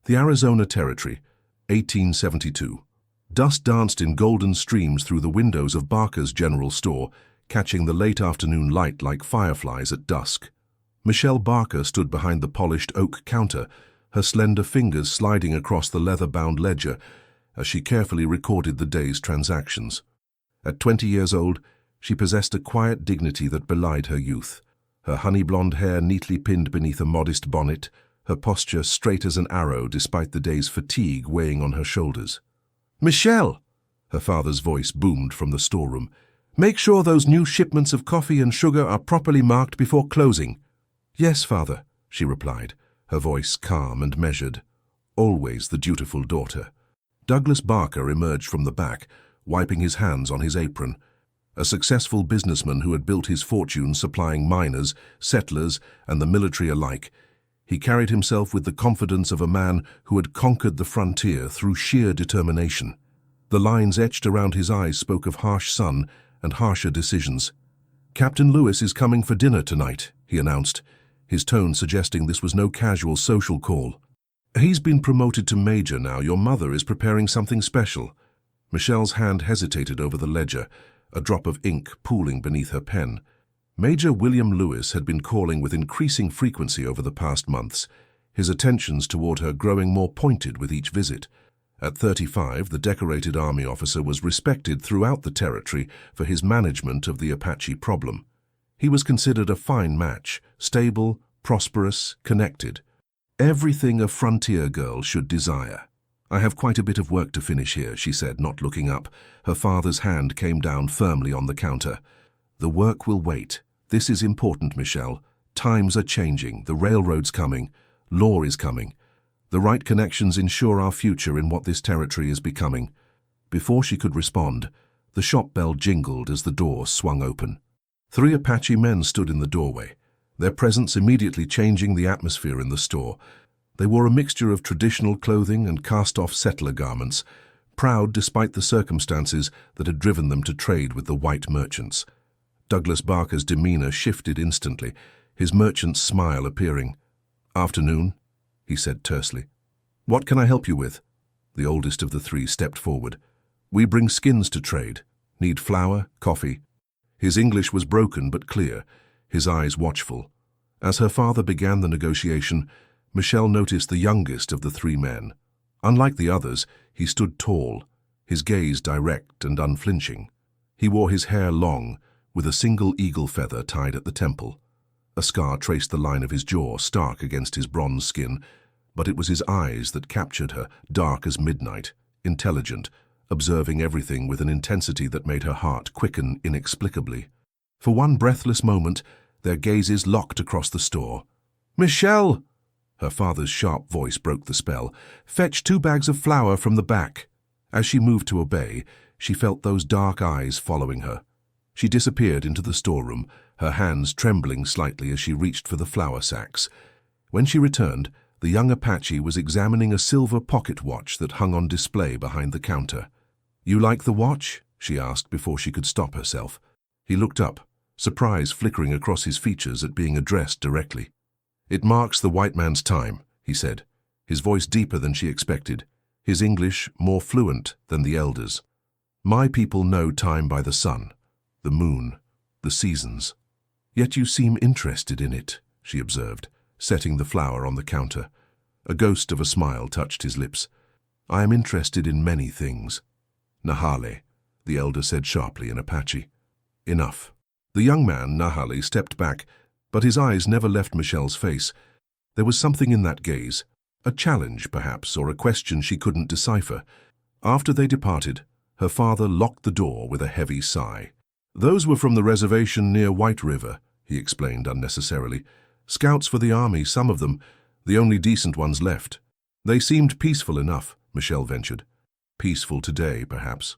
The Arizona Territory, 1872. Dust danced in golden streams through the windows of Barker's general store, catching the late afternoon light like fireflies at dusk. Michelle Barker stood behind the polished oak counter, her slender fingers sliding across the leather-bound ledger as she carefully recorded the day's transactions. At 20 years old, she possessed a quiet dignity that belied her youth. Her honey-blonde hair neatly pinned beneath a modest bonnet, her posture straight as an arrow despite the day's fatigue weighing on her shoulders. "Michelle!" her father's voice boomed from the storeroom. "Make sure those new shipments of coffee and sugar are properly marked before closing." "Yes, father," she replied, her voice calm and measured. Always the dutiful daughter. Douglas Barker emerged from the back, wiping his hands on his apron. A successful businessman who had built his fortune supplying miners, settlers, and the military alike, he carried himself with the confidence of a man who had conquered the frontier through sheer determination. The lines etched around his eyes spoke of harsh sun and harsher decisions. "Captain Lewis is coming for dinner tonight," he announced, his tone suggesting this was no casual social call. "He's been promoted to major now. Your mother is preparing something special." Michelle's hand hesitated over the ledger, a drop of ink pooling beneath her pen. Major William Lewis had been calling with increasing frequency over the past months, his attentions toward her growing more pointed with each visit. At 35, the decorated Army officer was respected throughout the territory for his management of the Apache problem. He was considered a fine match, stable, prosperous, connected. Everything a frontier girl should desire. "I have quite a bit of work to finish here," she said, not looking up. Her father's hand came down firmly on the counter. "The work will wait. This is important, Michelle. Times are changing. The railroad's coming. Law is coming. The right connections ensure our future in what this territory is becoming." Before she could respond, the shop bell jingled as the door swung open. 3 Apache men stood in the doorway, their presence immediately changing the atmosphere in the store. They wore a mixture of traditional clothing and cast-off settler garments, proud despite the circumstances that had driven them to trade with the white merchants. Douglas Barker's demeanor shifted instantly, his merchant's smile appearing. "Afternoon," he said tersely. "What can I help you with?" The oldest of the 3 stepped forward. "We bring skins to trade. Need flour, coffee." His English was broken but clear, his eyes watchful. As her father began the negotiation, Michelle noticed the youngest of the 3 men. Unlike the others, he stood tall, his gaze direct and unflinching. He wore his hair long, with a single eagle feather tied at the temple. A scar traced the line of his jaw, stark against his bronze skin, but it was his eyes that captured her, dark as midnight, intelligent, observing everything with an intensity that made her heart quicken inexplicably. For one breathless moment, their gazes locked across the store. "Michelle!" Her father's sharp voice broke the spell. "Fetch 2 bags of flour from the back." As she moved to obey, she felt those dark eyes following her. She disappeared into the storeroom, her hands trembling slightly as she reached for the flour sacks. When she returned, the young Apache was examining a silver pocket watch that hung on display behind the counter. "You like the watch?" she asked before she could stop herself. He looked up, surprise flickering across his features at being addressed directly. "It marks the white man's time," he said, his voice deeper than she expected, his English more fluent than the elders. "My people know time by the sun, the moon, the seasons. Yet you seem interested in it," she observed, setting the flour on the counter. A ghost of a smile touched his lips. "I am interested in many things." "Nahale," the elder said sharply in Apache. "Enough." The young man, Nahale, stepped back, but his eyes never left Michelle's face. There was something in that gaze, a challenge perhaps, or a question she couldn't decipher. After they departed, her father locked the door with a heavy sigh. "Those were from the reservation near White River," he explained unnecessarily. "Scouts for the army, some of them, the only decent ones left. They seemed peaceful enough," Michelle ventured. "Peaceful today, perhaps.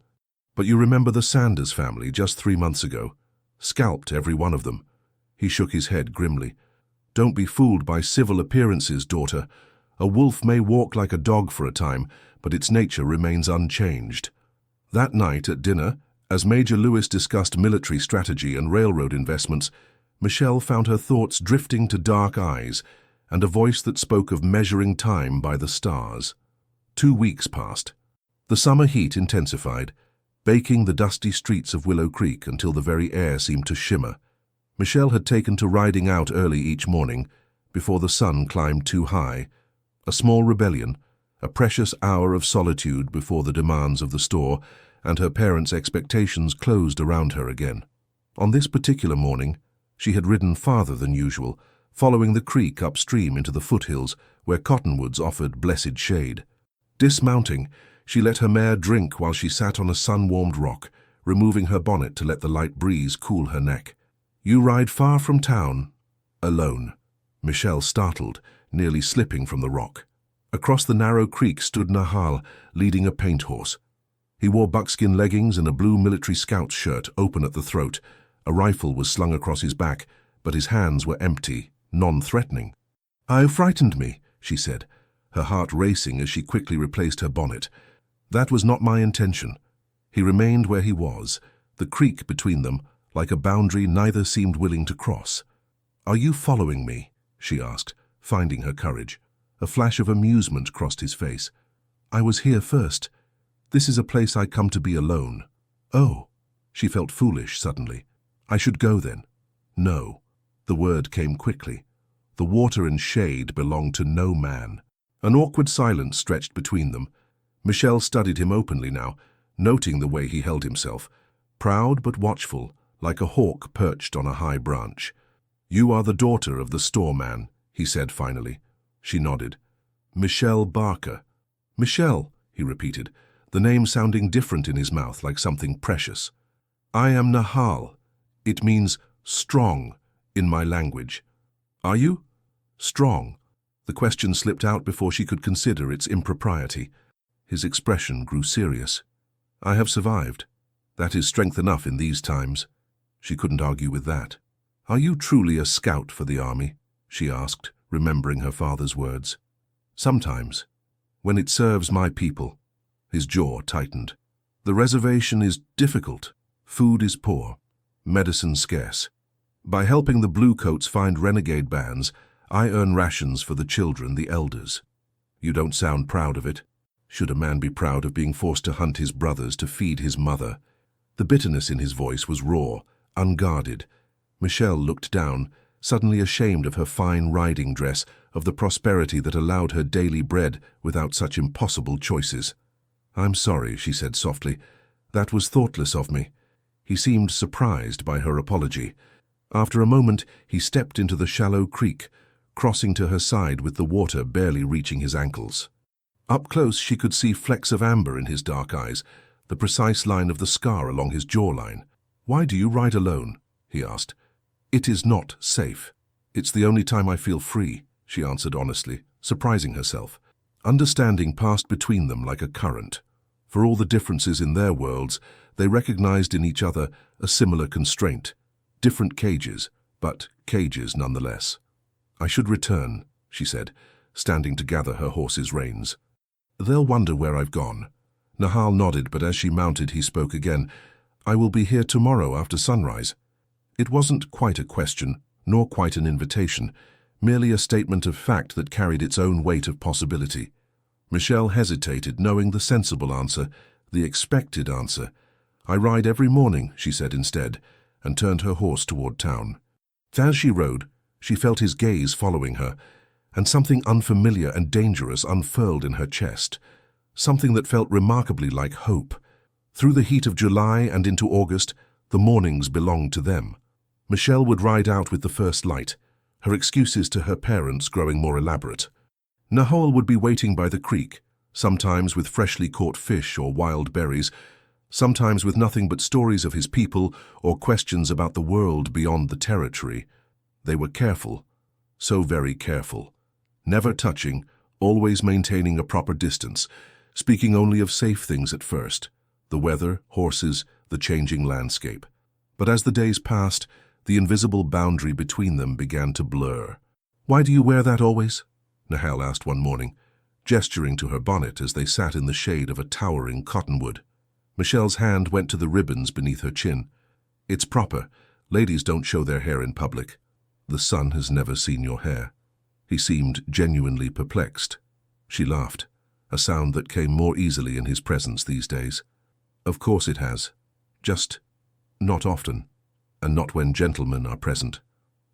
But you remember the Sanders family just 3 months ago? Scalped every one of them." He shook his head grimly. "Don't be fooled by civil appearances, daughter. A wolf may walk like a dog for a time, but its nature remains unchanged." That night at dinner, as Major Lewis discussed military strategy and railroad investments, Michelle found her thoughts drifting to dark eyes and a voice that spoke of measuring time by the stars. 2 weeks passed. The summer heat intensified, baking the dusty streets of Willow Creek until the very air seemed to shimmer. Michelle had taken to riding out early each morning, before the sun climbed too high. A small rebellion, a precious hour of solitude before the demands of the store and her parents' expectations closed around her again. On this particular morning, she had ridden farther than usual, following the creek upstream into the foothills where cottonwoods offered blessed shade. Dismounting, she let her mare drink while she sat on a sun-warmed rock, removing her bonnet to let the light breeze cool her neck. "You ride far from town, alone." Michelle startled, nearly slipping from the rock. Across the narrow creek stood Nahal, leading a paint horse. He wore buckskin leggings and a blue military scout's shirt open at the throat. A rifle was slung across his back, but his hands were empty, non-threatening. "You frightened me," she said, her heart racing as she quickly replaced her bonnet. "That was not my intention." He remained where he was, the creek between them, like a boundary neither seemed willing to cross. "Are you following me?" she asked, finding her courage. A flash of amusement crossed his face. "I was here first. This is a place I come to be alone." "Oh." She felt foolish suddenly. "I should go then." "No." The word came quickly. The water and shade belonged to no man. An awkward silence stretched between them. Michelle studied him openly now, noting the way he held himself, proud but watchful, like a hawk perched on a high branch. "You are the daughter of the storeman," he said finally. She nodded. "Michelle Barker." "Michelle," he repeated, the name sounding different in his mouth, like something precious. "I am Nahal. It means strong in my language." "Are you?" "Strong." The question slipped out before she could consider its impropriety. His expression grew serious. "I have survived. That is strength enough in these times." She couldn't argue with that. "Are you truly a scout for the army?" she asked, remembering her father's words. "Sometimes, when it serves my people." His jaw tightened. "The reservation is difficult. Food is poor. Medicine scarce. By helping the Bluecoats find renegade bands, I earn rations for the children, the elders. You don't sound proud of it. Should a man be proud of being forced to hunt his brothers to feed his mother?" The bitterness in his voice was raw, unguarded. Michelle looked down, suddenly ashamed of her fine riding dress, of the prosperity that allowed her daily bread without such impossible choices. "I'm sorry," she said softly. "That was thoughtless of me." He seemed surprised by her apology. After a moment, he stepped into the shallow creek, crossing to her side with the water barely reaching his ankles. Up close, she could see flecks of amber in his dark eyes, the precise line of the scar along his jawline. "Why do you ride alone?" he asked. "It is not safe." "It's the only time I feel free," she answered honestly, surprising herself. Understanding passed between them like a current. For all the differences in their worlds, they recognized in each other a similar constraint. Different cages, but cages nonetheless. "I should return," she said, standing to gather her horse's reins. "They'll wonder where I've gone." Nahal nodded, but as she mounted, he spoke again. "I will be here tomorrow after sunrise." It wasn't quite a question, nor quite an invitation, merely a statement of fact that carried its own weight of possibility. Michelle hesitated, knowing the sensible answer, the expected answer. "I ride every morning," she said instead, and turned her horse toward town. As she rode, she felt his gaze following her, and something unfamiliar and dangerous unfurled in her chest, something that felt remarkably like hope. Through the heat of July and into August, the mornings belonged to them. Michelle would ride out with the first light, her excuses to her parents growing more elaborate. Nahal would be waiting by the creek, sometimes with freshly caught fish or wild berries, sometimes with nothing but stories of his people or questions about the world beyond the territory. They were careful, so very careful, never touching, always maintaining a proper distance, speaking only of safe things at first, the weather, horses, the changing landscape. But as the days passed, the invisible boundary between them began to blur. "Why do you wear that always?" Nahal asked one morning, gesturing to her bonnet as they sat in the shade of a towering cottonwood. Michelle's hand went to the ribbons beneath her chin. "It's proper. Ladies don't show their hair in public. The sun has never seen your hair." He seemed genuinely perplexed. She laughed, a sound that came more easily in his presence these days. Of course it has. Just not often, and not when gentlemen are present.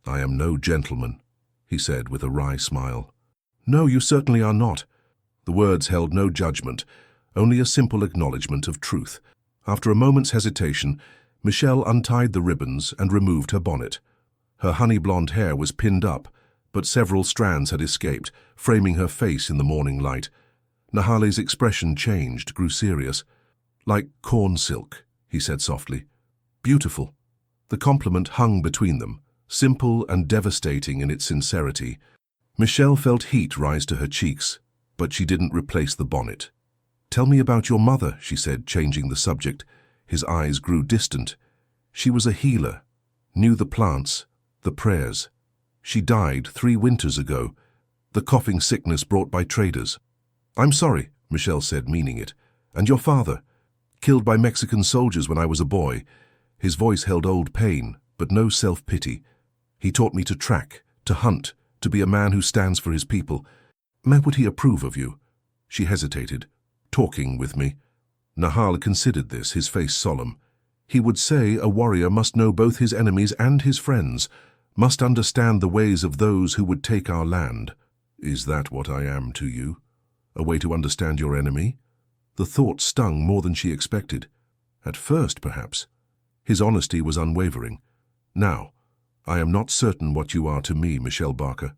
I am no gentleman, he said with a wry smile. No, you certainly are not. The words held no judgment, only a simple acknowledgement of truth. After a moment's hesitation, Michelle untied the ribbons and removed her bonnet. Her honey-blonde hair was pinned up, but several strands had escaped, framing her face in the morning light. Nahale's expression changed, grew serious. Like corn silk, he said softly. Beautiful. The compliment hung between them, simple and devastating in its sincerity. Michelle felt heat rise to her cheeks, but she didn't replace the bonnet. Tell me about your mother, she said, changing the subject. His eyes grew distant. She was a healer, knew the plants, the prayers. She died 3 winters ago, the coughing sickness brought by traders. I'm sorry, Michelle said, meaning it. And your father? Killed by Mexican soldiers when I was a boy. His voice held old pain, but no self-pity. He taught me to track, to hunt, to be a man who stands for his people. Would he approve of you? She hesitated, talking with me. Nahal considered this, his face solemn. He would say a warrior must know both his enemies and his friends, must understand the ways of those who would take our land. Is that what I am to you? A way to understand your enemy? The thought stung more than she expected. At first, perhaps. His honesty was unwavering. Now, I am not certain what you are to me, Michelle Barker,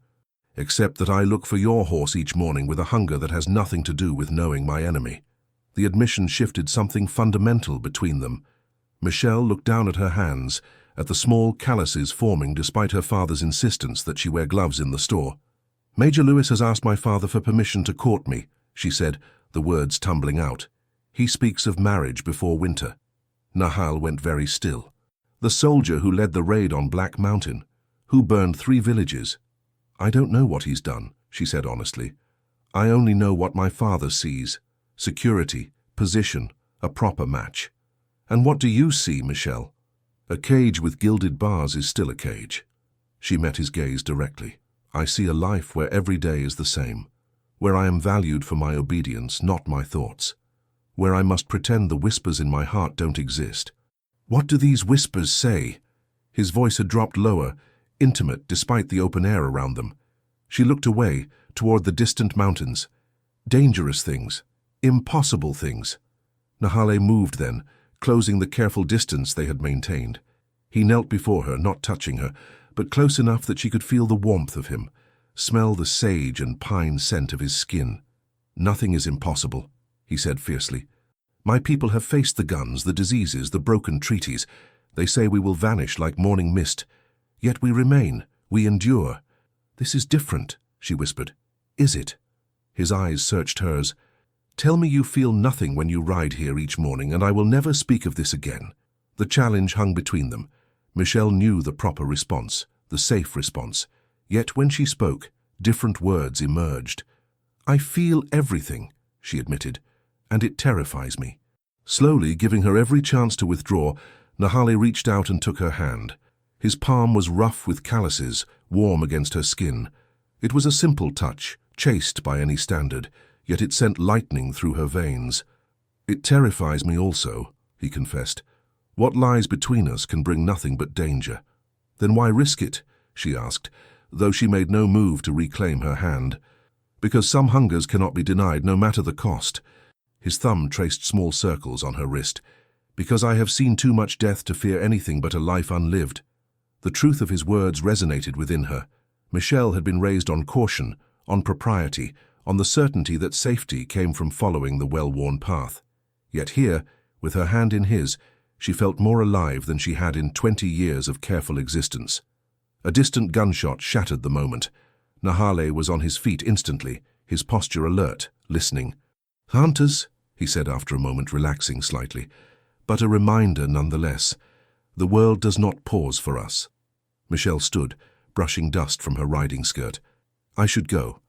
except that I look for your horse each morning with a hunger that has nothing to do with knowing my enemy. The admission shifted something fundamental between them. Michelle looked down at her hands, at the small calluses forming despite her father's insistence that she wear gloves in the store. Major Lewis has asked my father for permission to court me, she said, the words tumbling out. He speaks of marriage before winter. Nahal went very still. The soldier who led the raid on Black Mountain, who burned 3 villages. I don't know what he's done, she said honestly. I only know what my father sees. Security, position, a proper match. And what do you see, Michelle? A cage with gilded bars is still a cage. She met his gaze directly. I see a life where every day is the same, where I am valued for my obedience, not my thoughts, where I must pretend the whispers in my heart don't exist. What do these whispers say? His voice had dropped lower, intimate despite the open air around them. She looked away, toward the distant mountains. Dangerous things, impossible things. Nahale moved then, closing the careful distance they had maintained. He knelt before her, not touching her, but close enough that she could feel the warmth of him, smell the sage and pine scent of his skin. Nothing is impossible, he said fiercely. My people have faced the guns, the diseases, the broken treaties. They say we will vanish like morning mist. Yet we remain, we endure. This is different, she whispered. Is it? His eyes searched hers. Tell me you feel nothing when you ride here each morning, and I will never speak of this again. The challenge hung between them. Michelle knew the proper response, the safe response. Yet when she spoke, different words emerged. I feel everything, she admitted, and it terrifies me. Slowly, giving her every chance to withdraw, Nahale reached out and took her hand. His palm was rough with calluses, warm against her skin. It was a simple touch, chaste by any standard, yet it sent lightning through her veins. It terrifies me also, he confessed. What lies between us can bring nothing but danger. Then why risk it? She asked, though she made no move to reclaim her hand. Because some hungers cannot be denied, no matter the cost. His thumb traced small circles on her wrist. Because I have seen too much death to fear anything but a life unlived. The truth of his words resonated within her. Michelle had been raised on caution, on propriety, on the certainty that safety came from following the well-worn path. Yet here, with her hand in his, she felt more alive than she had in 20 years of careful existence. A distant gunshot shattered the moment. Nahale was on his feet instantly, his posture alert, listening. Hunters, he said after a moment, relaxing slightly, but a reminder nonetheless. The world does not pause for us. Michelle stood, brushing dust from her riding skirt. I should go.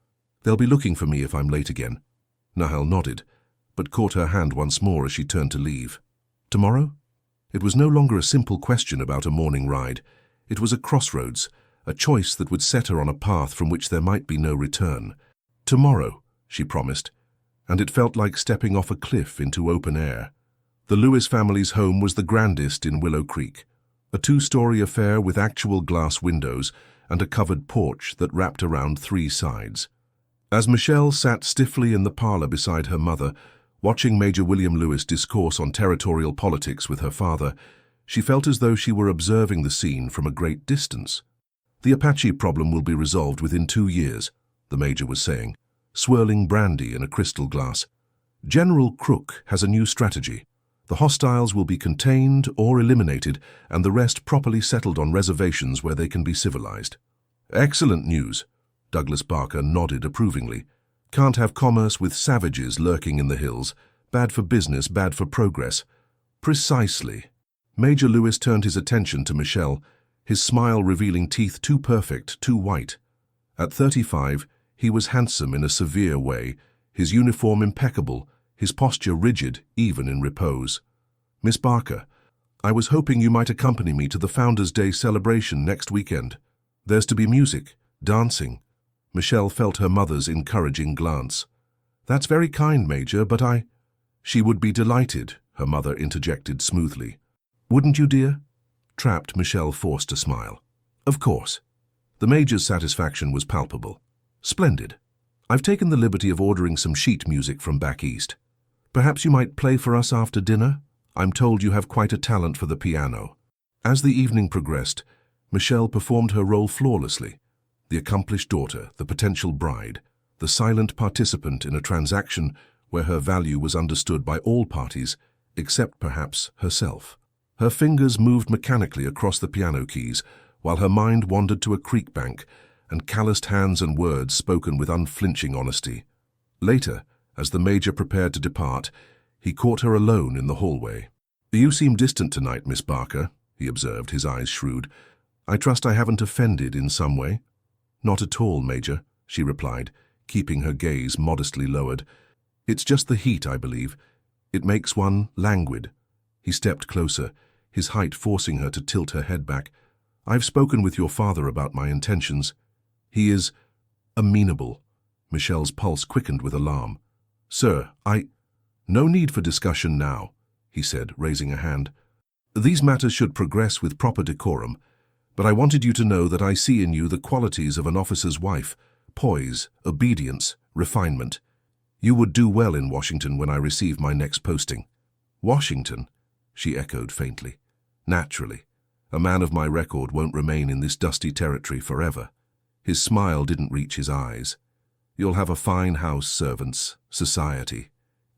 They'll be looking for me if I'm late again. Nahal nodded, but caught her hand once more as she turned to leave. Tomorrow? It was no longer a simple question about a morning ride. It was a crossroads, a choice that would set her on a path from which there might be no return. Tomorrow, she promised, and it felt like stepping off a cliff into open air. The Lewis family's home was the grandest in Willow Creek, a two-story affair with actual glass windows and a covered porch that wrapped around 3 sides. As Michelle sat stiffly in the parlor beside her mother, watching Major William Lewis discourse on territorial politics with her father, she felt as though she were observing the scene from a great distance. "The Apache problem will be resolved within 2 years," the Major was saying, swirling brandy in a crystal glass. "General Crook has a new strategy. The hostiles will be contained or eliminated, and the rest properly settled on reservations where they can be civilized." "Excellent news," Douglas Barker nodded approvingly. "Can't have commerce with savages lurking in the hills. Bad for business, bad for progress." "Precisely." Major Lewis turned his attention to Michelle, his smile revealing teeth too perfect, too white. At 35, he was handsome in a severe way, his uniform impeccable, his posture rigid, even in repose. "Miss Barker, I was hoping you might accompany me to the Founders' Day celebration next weekend. There's to be music, dancing." Michelle felt her mother's encouraging glance. "That's very kind, Major, but I—" "She would be delighted," her mother interjected smoothly. "Wouldn't you, dear?" Trapped, Michelle forced a smile. "Of course." The Major's satisfaction was palpable. "Splendid. I've taken the liberty of ordering some sheet music from back east. Perhaps you might play for us after dinner? I'm told you have quite a talent for the piano." As the evening progressed, Michelle performed her role flawlessly. The accomplished daughter, the potential bride, the silent participant in a transaction where her value was understood by all parties, except perhaps herself. Her fingers moved mechanically across the piano keys, while her mind wandered to a creek bank, and calloused hands and words spoken with unflinching honesty. Later, as the Major prepared to depart, he caught her alone in the hallway. "You seem distant tonight, Miss Barker," he observed, his eyes shrewd. "I trust I haven't offended in some way?" "Not at all, Major," she replied, keeping her gaze modestly lowered. "It's just the heat, I believe. It makes one languid." He stepped closer, his height forcing her to tilt her head back. "I've spoken with your father about my intentions. He is amenable." Michelle's pulse quickened with alarm. "Sir, No need for discussion now," he said, raising a hand. "These matters should progress with proper decorum, but I wanted you to know that I see in you the qualities of an officer's wife: poise, obedience, refinement. You would do well in Washington when I receive my next posting." "Washington?" she echoed faintly. "Naturally. A man of my record won't remain in this dusty territory forever." His smile didn't reach his eyes. "You'll have a fine house, servants, society.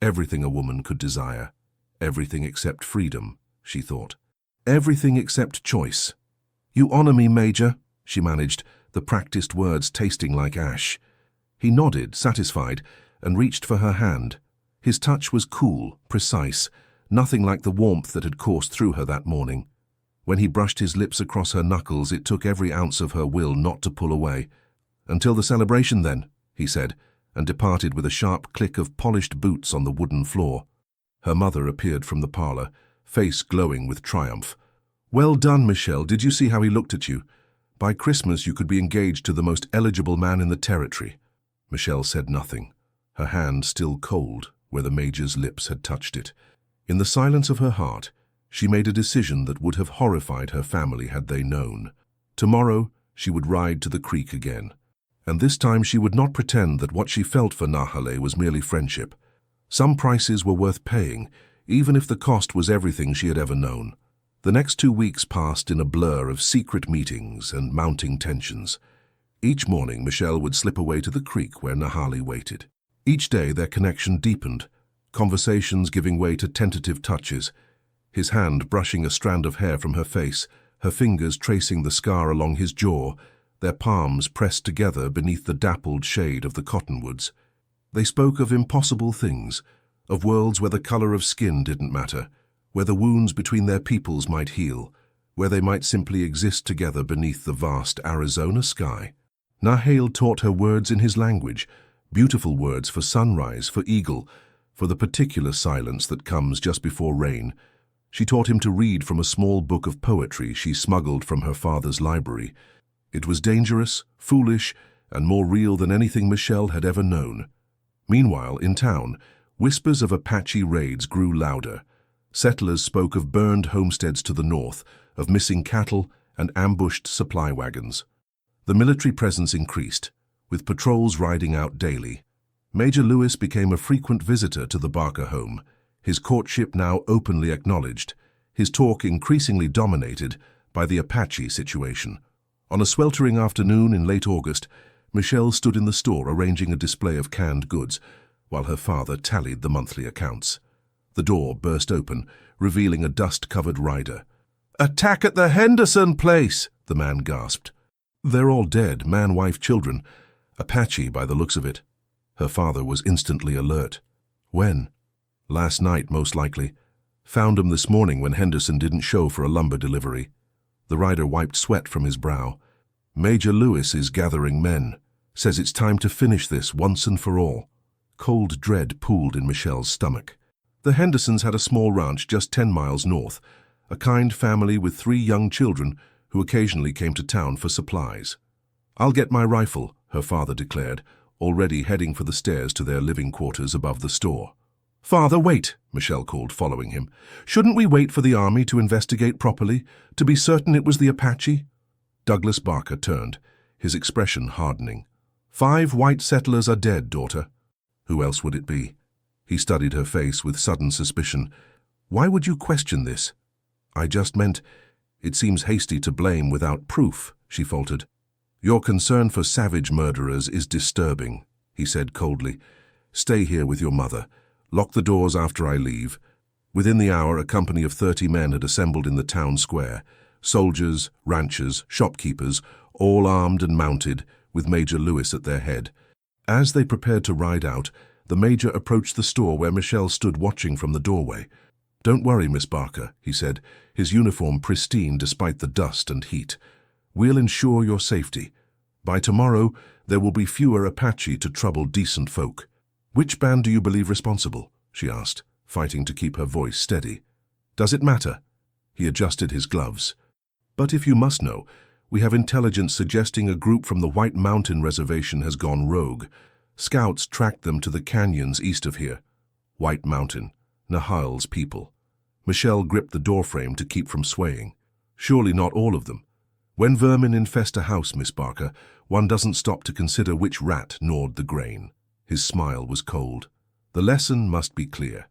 Everything a woman could desire. Everything except freedom," she thought. "Everything except choice." "You honor me, Major," she managed, the practiced words tasting like ash. He nodded, satisfied, and reached for her hand. His touch was cool, precise, nothing like the warmth that had coursed through her that morning. When he brushed his lips across her knuckles, it took every ounce of her will not to pull away. "Until the celebration, then," he said, and departed with a sharp click of polished boots on the wooden floor. Her mother appeared from the parlor, face glowing with triumph. "Well done, Michelle. Did you see how he looked at you? By Christmas you could be engaged to the most eligible man in the territory." Michelle said nothing, her hand still cold where the Major's lips had touched it. In the silence of her heart, she made a decision that would have horrified her family had they known. Tomorrow she would ride to the creek again. And this time she would not pretend that what she felt for Nahale was merely friendship. Some prices were worth paying, even if the cost was everything she had ever known. The next 2 weeks passed in a blur of secret meetings and mounting tensions. Each morning Michelle would slip away to the creek where Nahale waited. Each day their connection deepened, conversations giving way to tentative touches, his hand brushing a strand of hair from her face, her fingers tracing the scar along his jaw, their palms pressed together beneath the dappled shade of the cottonwoods. They spoke of impossible things, of worlds where the color of skin didn't matter, where the wounds between their peoples might heal, where they might simply exist together beneath the vast Arizona sky. Nahale taught her words in his language, beautiful words for sunrise, for eagle, for the particular silence that comes just before rain. She taught him to read from a small book of poetry she smuggled from her father's library. It was dangerous, foolish, and more real than anything Michelle had ever known. Meanwhile, in town, whispers of Apache raids grew louder. Settlers spoke of burned homesteads to the north, of missing cattle and ambushed supply wagons. The military presence increased, with patrols riding out daily. Major Lewis became a frequent visitor to the Barker home, his courtship now openly acknowledged, his talk increasingly dominated by the Apache situation. On a sweltering afternoon in late August, Michelle stood in the store arranging a display of canned goods, while her father tallied the monthly accounts. The door burst open, revealing a dust-covered rider. "Attack at the Henderson place!" the man gasped. "They're all dead, man, wife, children. Apache, by the looks of it." Her father was instantly alert. "When?" "Last night, most likely. Found 'em this morning when Henderson didn't show for a lumber delivery." The rider wiped sweat from his brow. "Major Lewis is gathering men. Says it's time to finish this once and for all." Cold dread pooled in Michelle's stomach. The Hendersons had a small ranch just 10 miles north, a kind family with 3 young children who occasionally came to town for supplies. "I'll get my rifle," her father declared, already heading for the stairs to their living quarters above the store. "Father, wait," Michelle called, following him. "Shouldn't we wait for the army to investigate properly, to be certain it was the Apache?" Douglas Barker turned, his expression hardening. "5 white settlers are dead, daughter." "Who else would it be?" He studied her face with sudden suspicion. "Why would you question this?" "I just meant, it seems hasty to blame without proof," she faltered. "Your concern for savage murderers is disturbing," he said coldly. "Stay here with your mother. Lock the doors after I leave." Within the hour, a company of 30 men had assembled in the town square. Soldiers, ranchers, shopkeepers, all armed and mounted, with Major Lewis at their head. As they prepared to ride out, the Major approached the store where Michelle stood watching from the doorway. "Don't worry, Miss Barker," he said, his uniform pristine despite the dust and heat. "We'll ensure your safety. By tomorrow, there will be fewer Apache to trouble decent folk." "Which band do you believe responsible?" she asked, fighting to keep her voice steady. "Does it matter?" He adjusted his gloves. "But if you must know, we have intelligence suggesting a group from the White Mountain Reservation has gone rogue. Scouts tracked them to the canyons east of here." White Mountain, Nahal's people. Michelle gripped the doorframe to keep from swaying. "Surely not all of them. When vermin infest a house, Miss Barker, one doesn't stop to consider which rat gnawed the grain." His smile was cold. The lesson must be clear.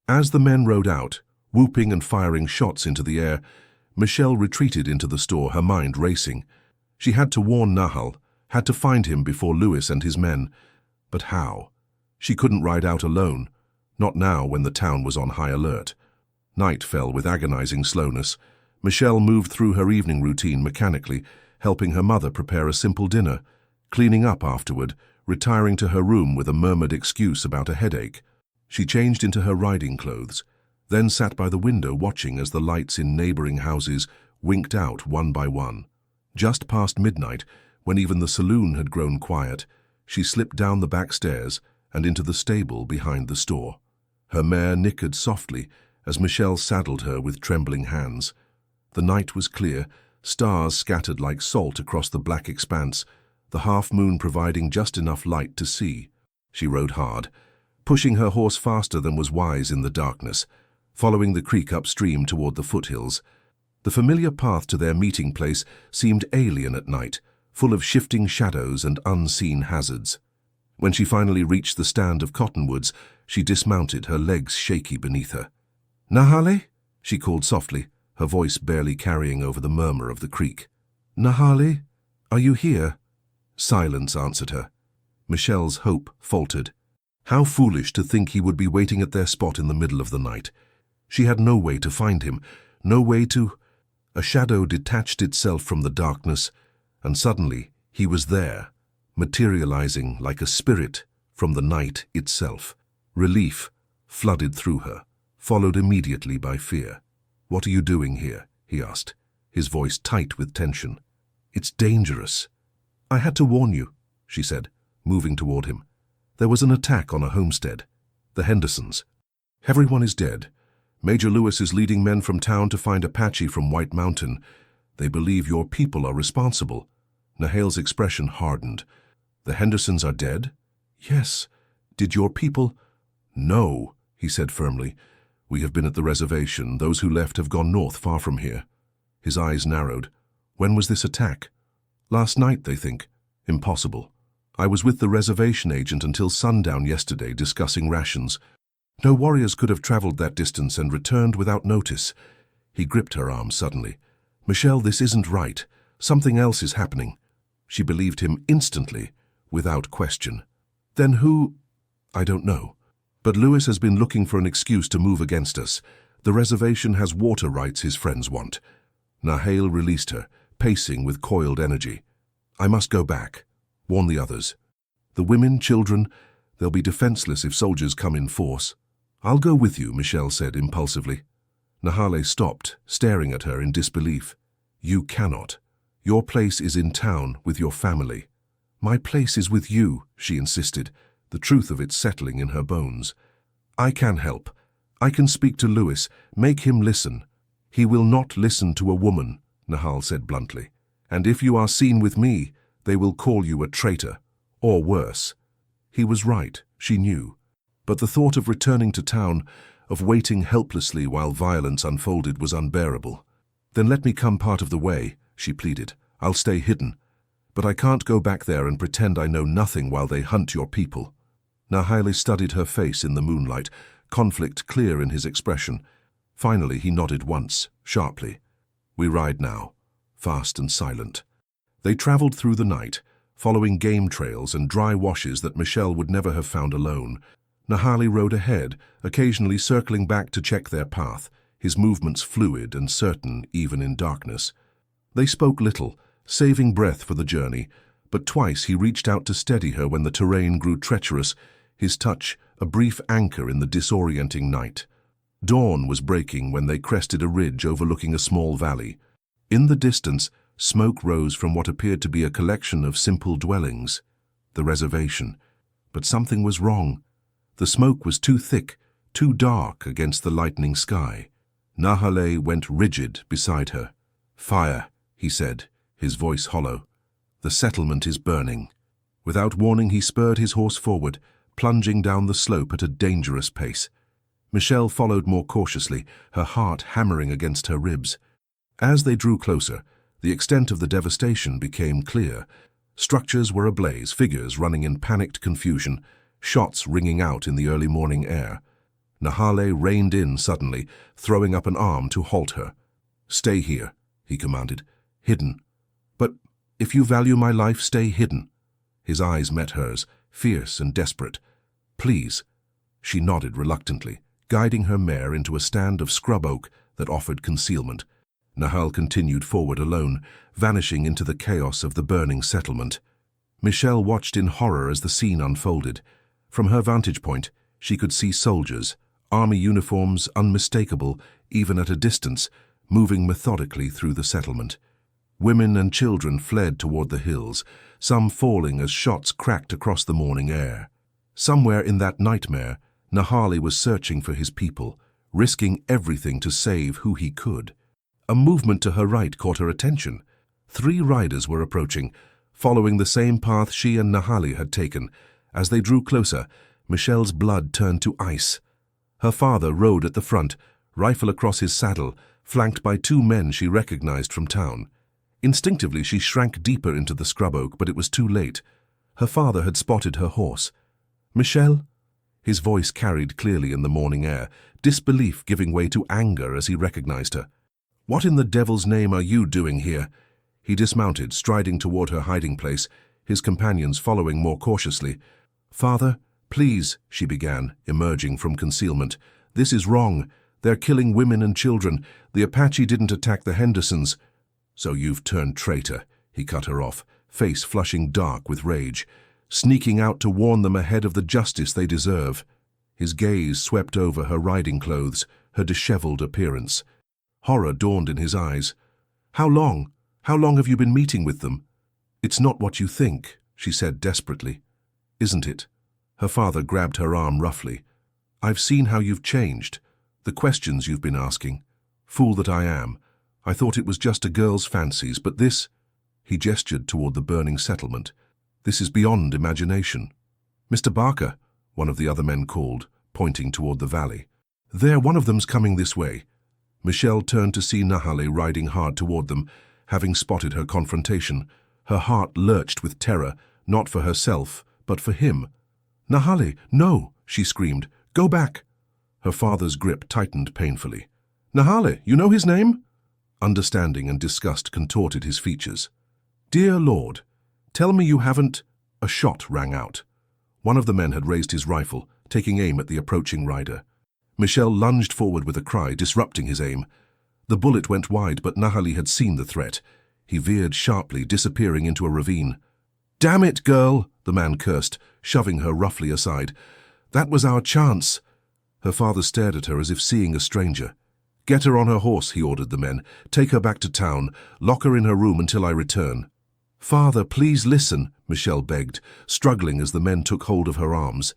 As the men rode out, whooping and firing shots into the air, Michelle retreated into the store, her mind racing. She had to warn Nahal, had to find him before Lewis and his men. But how? She couldn't ride out alone, not now when the town was on high alert. Night fell with agonizing slowness. Michelle moved through her evening routine mechanically, helping her mother prepare a simple dinner, cleaning up afterward, retiring to her room with a murmured excuse about a headache. She changed into her riding clothes, then sat by the window watching as the lights in neighboring houses winked out one by one. Just past midnight, when even the saloon had grown quiet, she slipped down the back stairs and into the stable behind the store. Her mare nickered softly as Michelle saddled her with trembling hands. The night was clear, stars scattered like salt across the black expanse, the half-moon providing just enough light to see. She rode hard, pushing her horse faster than was wise in the darkness, following the creek upstream toward the foothills. The familiar path to their meeting place seemed alien at night, full of shifting shadows and unseen hazards. When she finally reached the stand of cottonwoods, she dismounted, her legs shaky beneath her. "Nahale?" she called softly, her voice barely carrying over the murmur of the creek. "Nahale? Are you here?" Silence answered her. Michelle's hope faltered. How foolish to think he would be waiting at their spot in the middle of the night. She had no way to find him, no way to... A shadow detached itself from the darkness, and suddenly he was there, materializing like a spirit from the night itself. Relief flooded through her, followed immediately by fear. "What are you doing here?" he asked, his voice tight with tension. "It's dangerous." "I had to warn you," she said, moving toward him. "There was an attack on a homestead. The Hendersons. Everyone is dead. Major Lewis is leading men from town to find Apache from White Mountain. They believe your people are responsible. Nahal's expression hardened. The Hendersons are dead? Yes. Did your people? No, he said firmly. We have been at the reservation. Those who left have gone north, far from here. His eyes narrowed. When was this attack? Last night, they think. Impossible. I was with the reservation agent until sundown yesterday discussing rations. No warriors could have traveled that distance and returned without notice. He gripped her arm suddenly. Michelle, this isn't right. Something else is happening. She believed him instantly, without question. Then who? I don't know. But Lewis has been looking for an excuse to move against us. The reservation has water rights his friends want. Nahal released her, pacing with coiled energy. I must go back. Warn the others. The women, children, they'll be defenseless if soldiers come in force. I'll go with you, Michelle said impulsively. Nahale stopped, staring at her in disbelief. You cannot. Your place is in town with your family. My place is with you, she insisted, the truth of it settling in her bones. I can help. I can speak to Lewis, make him listen. He will not listen to a woman, Nahal said bluntly. And if you are seen with me, they will call you a traitor, or worse. He was right, she knew. But the thought of returning to town, of waiting helplessly while violence unfolded, was unbearable. Then let me come part of the way, she pleaded. I'll stay hidden. But I can't go back there and pretend I know nothing while they hunt your people. Nahale studied her face in the moonlight, conflict clear in his expression. Finally he nodded once, sharply. We ride now, fast and silent. They traveled through the night, following game trails and dry washes that Michelle would never have found alone. Nahale rode ahead, occasionally circling back to check their path, his movements fluid and certain even in darkness. They spoke little, saving breath for the journey, but twice he reached out to steady her when the terrain grew treacherous, his touch a brief anchor in the disorienting night. Dawn was breaking when they crested a ridge overlooking a small valley. In the distance, smoke rose from what appeared to be a collection of simple dwellings, the reservation. But something was wrong. The smoke was too thick, too dark against the lightening sky. Nahale went rigid beside her. Fire, he said, his voice hollow. The settlement is burning. Without warning, he spurred his horse forward, plunging down the slope at a dangerous pace. Michelle followed more cautiously, her heart hammering against her ribs. As they drew closer, the extent of the devastation became clear. Structures were ablaze, figures running in panicked confusion, shots ringing out in the early morning air. Nahale reined in suddenly, throwing up an arm to halt her. Stay here, he commanded, hidden. But if you value my life, stay hidden. His eyes met hers, fierce and desperate. Please. She nodded reluctantly, guiding her mare into a stand of scrub oak that offered concealment. Nahal continued forward alone, vanishing into the chaos of the burning settlement. Michelle watched in horror as the scene unfolded. From her vantage point, she could see soldiers, army uniforms unmistakable even at a distance, moving methodically through the settlement. Women and children fled toward the hills, some falling as shots cracked across the morning air. Somewhere in that nightmare, Nahale was searching for his people, risking everything to save who he could. A movement to her right caught her attention. 3 riders were approaching, following the same path she and Nahale had taken. As they drew closer, Michelle's blood turned to ice. Her father rode at the front, rifle across his saddle, flanked by 2 men she recognized from town. Instinctively she shrank deeper into the scrub oak, but it was too late. Her father had spotted her horse. Michelle? His voice carried clearly in the morning air, disbelief giving way to anger as he recognized her. What in the devil's name are you doing here? He dismounted, striding toward her hiding place, his companions following more cautiously. Father, please, she began, emerging from concealment. This is wrong. They're killing women and children. The Apache didn't attack the Hendersons. So you've turned traitor, he cut her off, face flushing dark with rage, sneaking out to warn them ahead of the justice they deserve. His gaze swept over her riding clothes, her disheveled appearance. Horror dawned in his eyes. How long? How long have you been meeting with them? It's not what you think, she said desperately. Isn't it? Her father grabbed her arm roughly. I've seen how you've changed, the questions you've been asking. Fool that I am. I thought it was just a girl's fancies, but this... He gestured toward the burning settlement. "This is beyond imagination." "Mr. Barker," one of the other men called, pointing toward the valley. "There, one of them's coming this way." Michelle turned to see Nahale riding hard toward them, having spotted her confrontation. Her heart lurched with terror, not for herself, but for him. "Nahale, no!" she screamed. "Go back!" Her father's grip tightened painfully. "Nahale, you know his name?" Understanding and disgust contorted his features. "Dear Lord, tell me you haven't—" A shot rang out. One of the men had raised his rifle, taking aim at the approaching rider. Michelle lunged forward with a cry, disrupting his aim. The bullet went wide, but Nahale had seen the threat. He veered sharply, disappearing into a ravine. "Damn it, girl!" the man cursed, shoving her roughly aside. "That was our chance." Her father stared at her as if seeing a stranger. "Get her on her horse," he ordered the men. "Take her back to town. Lock her in her room until I return." "Father, please listen," Michelle begged, struggling as the men took hold of her arms.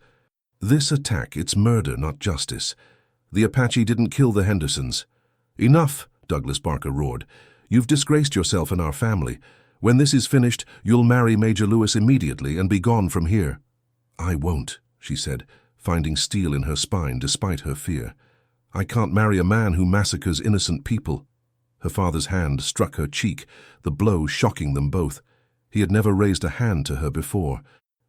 "This attack, it's murder, not justice. The Apache didn't kill the Hendersons." "Enough," Douglas Barker roared. "You've disgraced yourself and our family. When this is finished, you'll marry Major Lewis immediately and be gone from here." "I won't," she said, finding steel in her spine despite her fear. "I can't marry a man who massacres innocent people." Her father's hand struck her cheek, the blow shocking them both. He had never raised a hand to her before.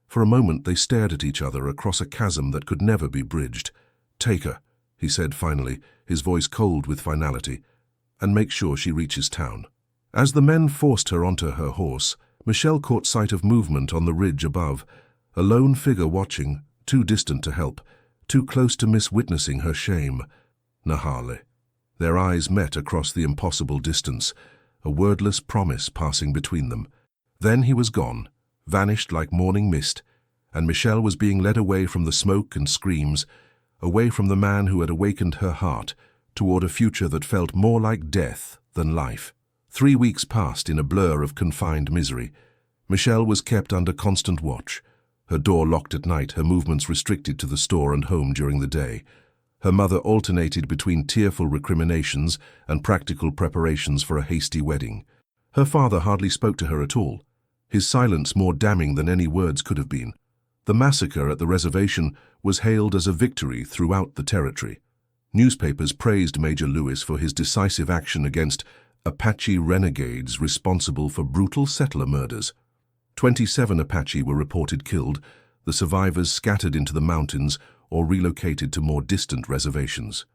For a moment they stared at each other across a chasm that could never be bridged. "Take her," he said finally, his voice cold with finality, "and make sure she reaches town." As the men forced her onto her horse, Michelle caught sight of movement on the ridge above, a lone figure watching, too distant to help, too close to miss witnessing her shame. Nahale. Their eyes met across the impossible distance, a wordless promise passing between them. Then he was gone, vanished like morning mist, and Michelle was being led away from the smoke and screams, away from the man who had awakened her heart, toward a future that felt more like death than life. 3 weeks passed in a blur of confined misery. Michelle was kept under constant watch, her door locked at night, her movements restricted to the store and home during the day. Her mother alternated between tearful recriminations and practical preparations for a hasty wedding. Her father hardly spoke to her at all, his silence more damning than any words could have been. The massacre at the reservation was hailed as a victory throughout the territory. Newspapers praised Major Lewis for his decisive action against Apache renegades responsible for brutal settler murders. 27 Apache were reported killed, the survivors scattered into the mountains or relocated to more distant reservations.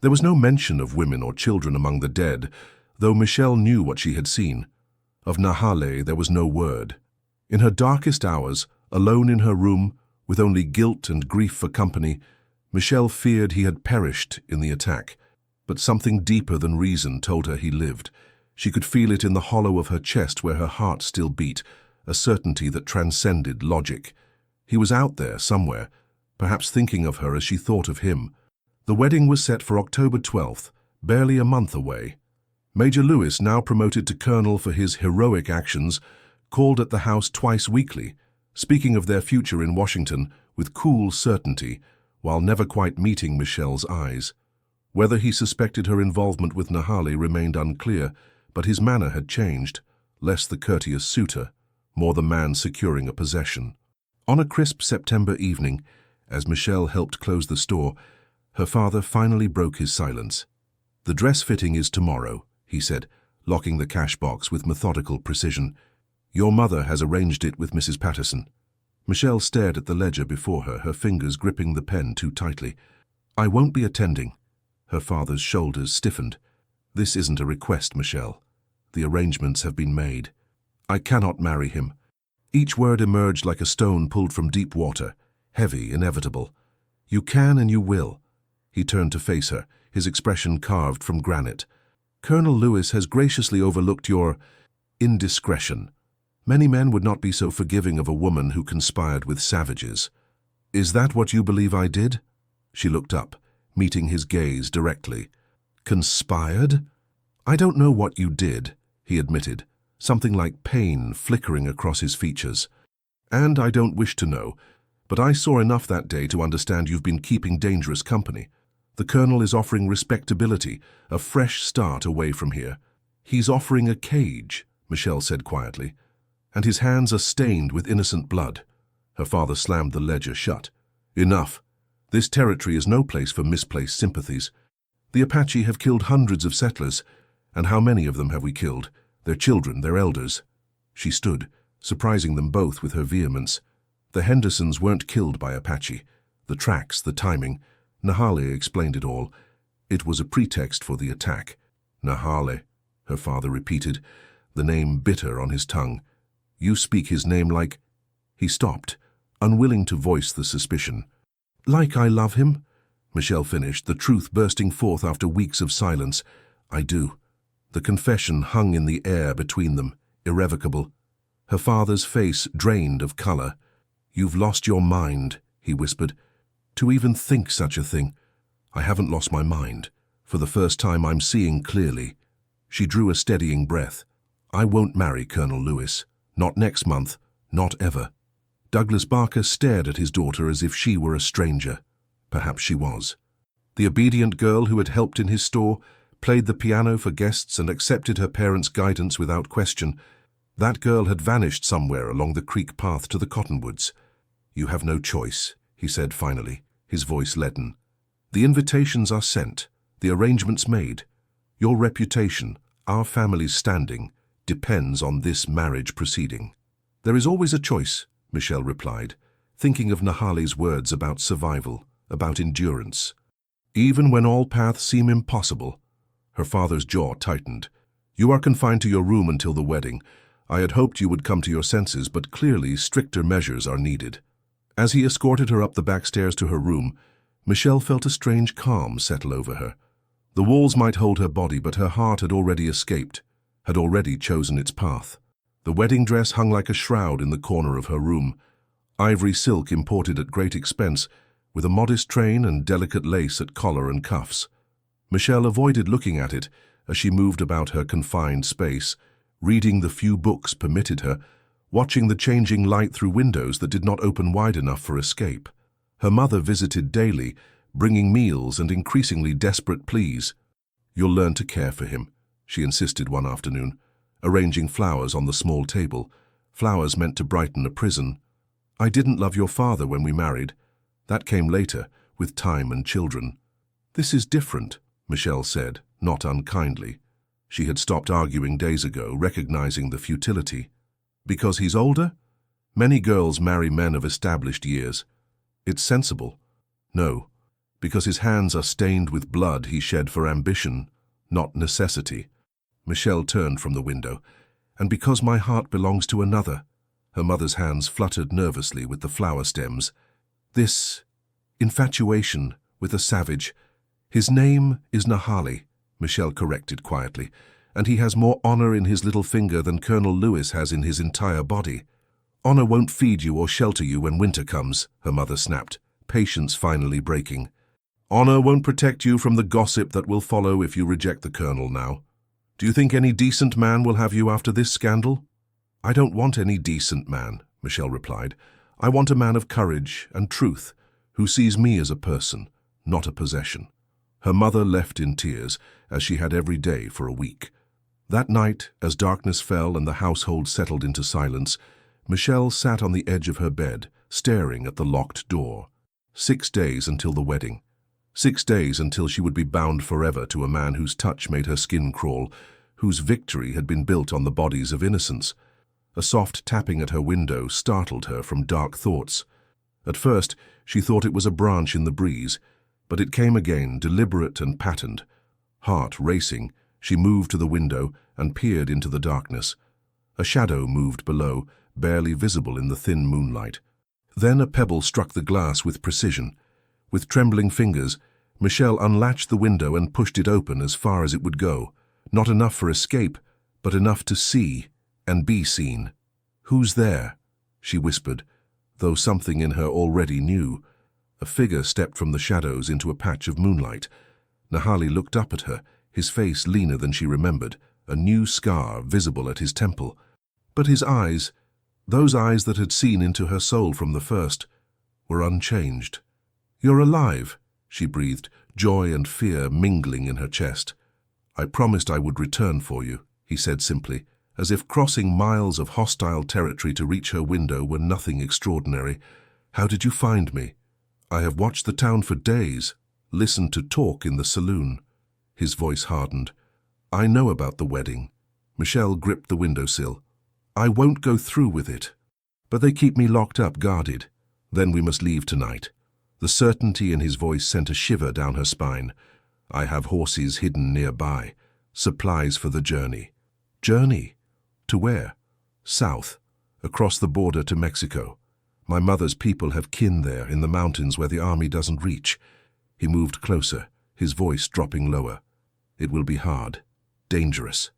There was no mention of women or children among the dead, though Michelle knew what she had seen. Of Nahale there was no word. In her darkest hours, alone in her room, with only guilt and grief for company, Michelle feared he had perished in the attack. But something deeper than reason told her he lived. She could feel it in the hollow of her chest where her heart still beat, a certainty that transcended logic. He was out there somewhere, perhaps thinking of her as she thought of him. The wedding was set for October 12th, barely a month away. Major Lewis, now promoted to colonel for his heroic actions, called at the house twice weekly, speaking of their future in Washington with cool certainty, while never quite meeting Michelle's eyes. Whether he suspected her involvement with Nahale remained unclear, but his manner had changed, less the courteous suitor, more the man securing a possession. On a crisp September evening, as Michelle helped close the store, her father finally broke his silence. "The dress fitting is tomorrow," he said, locking the cash box with methodical precision. "Your mother has arranged it with Mrs. Patterson." Michelle stared at the ledger before her, her fingers gripping the pen too tightly. "I won't be attending." Her father's shoulders stiffened. "This isn't a request, Michelle. The arrangements have been made. I cannot marry him." Each word emerged like a stone pulled from deep water, heavy, inevitable. "You can and you will." He turned to face her, his expression carved from granite. "Colonel Lewis has graciously overlooked your indiscretion. Many men would not be so forgiving of a woman who conspired with savages." "Is that what you believe I did?" She looked up, meeting his gaze directly. "Conspired?" "I don't know what you did," he admitted, something like pain flickering across his features. "And I don't wish to know, but I saw enough that day to understand you've been keeping dangerous company. The colonel is offering respectability, a fresh start away from here. He's offering a cage, Michelle said quietly, "and his hands are stained with innocent blood." Her father slammed the ledger shut. "Enough. This territory is no place for misplaced sympathies. The Apache have killed hundreds of settlers, and how many of them have we killed? Their children, their elders." She stood, surprising them both with her vehemence. The Hendersons weren't killed by Apache. The tracks, the timing. Nahale explained it all. It was a pretext for the attack. "Nahale," her father repeated, the name bitter on his tongue. "You speak his name like—" He stopped, unwilling to voice the suspicion. "Like I love him?" Michelle finished, the truth bursting forth after weeks of silence. "I do." The confession hung in the air between them, irrevocable. Her father's face drained of color. "You've lost your mind," he whispered. "To even think such a thing." "I haven't lost my mind. For the first time I'm seeing clearly." She drew a steadying breath. "I won't marry Colonel Lewis. Not next month. Not ever." Douglas Barker stared at his daughter as if she were a stranger. Perhaps she was. The obedient girl who had helped in his store, played the piano for guests and accepted her parents' guidance without question. That girl had vanished somewhere along the creek path to the cottonwoods. "You have no choice," he said finally, his voice leaden. "The invitations are sent, the arrangements made. Your reputation, our family's standing, depends on this marriage proceeding." "There is always a choice," Michelle replied, thinking of Nahale's words about survival, about endurance. "Even when all paths seem impossible." Her father's jaw tightened. "You are confined to your room until the wedding. I had hoped you would come to your senses, but clearly stricter measures are needed." As he escorted her up the back stairs to her room, Michelle felt a strange calm settle over her. The walls might hold her body, but her heart had already escaped, had already chosen its path. The wedding dress hung like a shroud in the corner of her room, ivory silk imported at great expense, with a modest train and delicate lace at collar and cuffs. Michelle avoided looking at it as she moved about her confined space, reading the few books permitted her, watching the changing light through windows that did not open wide enough for escape. Her mother visited daily, bringing meals and increasingly desperate pleas. "You'll learn to care for him," she insisted one afternoon, arranging flowers on the small table, flowers meant to brighten a prison. "I didn't love your father when we married. That came later, with time and children." "This is different," Michelle said, not unkindly. She had stopped arguing days ago, recognizing the futility. "Because he's older? Many girls marry men of established years. It's sensible." "No, because his hands are stained with blood he shed for ambition, not necessity." Michelle turned from the window. "And because my heart belongs to another." Her mother's hands fluttered nervously with the flower stems. "This infatuation with a savage. His name is Nahale," Michelle corrected quietly, "and he has more honor in his little finger than Colonel Lewis has in his entire body." "Honor won't feed you or shelter you when winter comes," her mother snapped, patience finally breaking. "Honor won't protect you from the gossip that will follow if you reject the Colonel now. Do you think any decent man will have you after this scandal?" "I don't want any decent man," Michelle replied. "I want a man of courage and truth, who sees me as a person, not a possession." Her mother left in tears, as she had every day for a week. That night, as darkness fell and the household settled into silence, Michelle sat on the edge of her bed, staring at the locked door. 6 days until the wedding. 6 days until she would be bound forever to a man whose touch made her skin crawl, whose victory had been built on the bodies of innocents. A soft tapping at her window startled her from dark thoughts. At first, she thought it was a branch in the breeze, but it came again, deliberate and patterned. Heart racing, she moved to the window and peered into the darkness. A shadow moved below, barely visible in the thin moonlight. Then a pebble struck the glass with precision. With trembling fingers, Michelle unlatched the window and pushed it open as far as it would go. Not enough for escape, but enough to see and be seen. "Who's there?" she whispered, though something in her already knew. A figure stepped from the shadows into a patch of moonlight. Nahale looked up at her, his face leaner than she remembered, a new scar visible at his temple. But his eyes, those eyes that had seen into her soul from the first, were unchanged. "You're alive," she breathed, joy and fear mingling in her chest. "I promised I would return for you," he said simply, as if crossing miles of hostile territory to reach her window were nothing extraordinary. "How did you find me?" "I have watched the town for days, listened to talk in the saloon." His voice hardened. "I know about the wedding." Michelle gripped the windowsill. "I won't go through with it. But they keep me locked up, guarded. Then we must leave tonight." The certainty in his voice sent a shiver down her spine. "I have horses hidden nearby, supplies for the journey." "Journey? To where?" "South, across the border to Mexico. My mother's people have kin there in the mountains where the army doesn't reach." He moved closer, his voice dropping lower. "It will be hard, dangerous.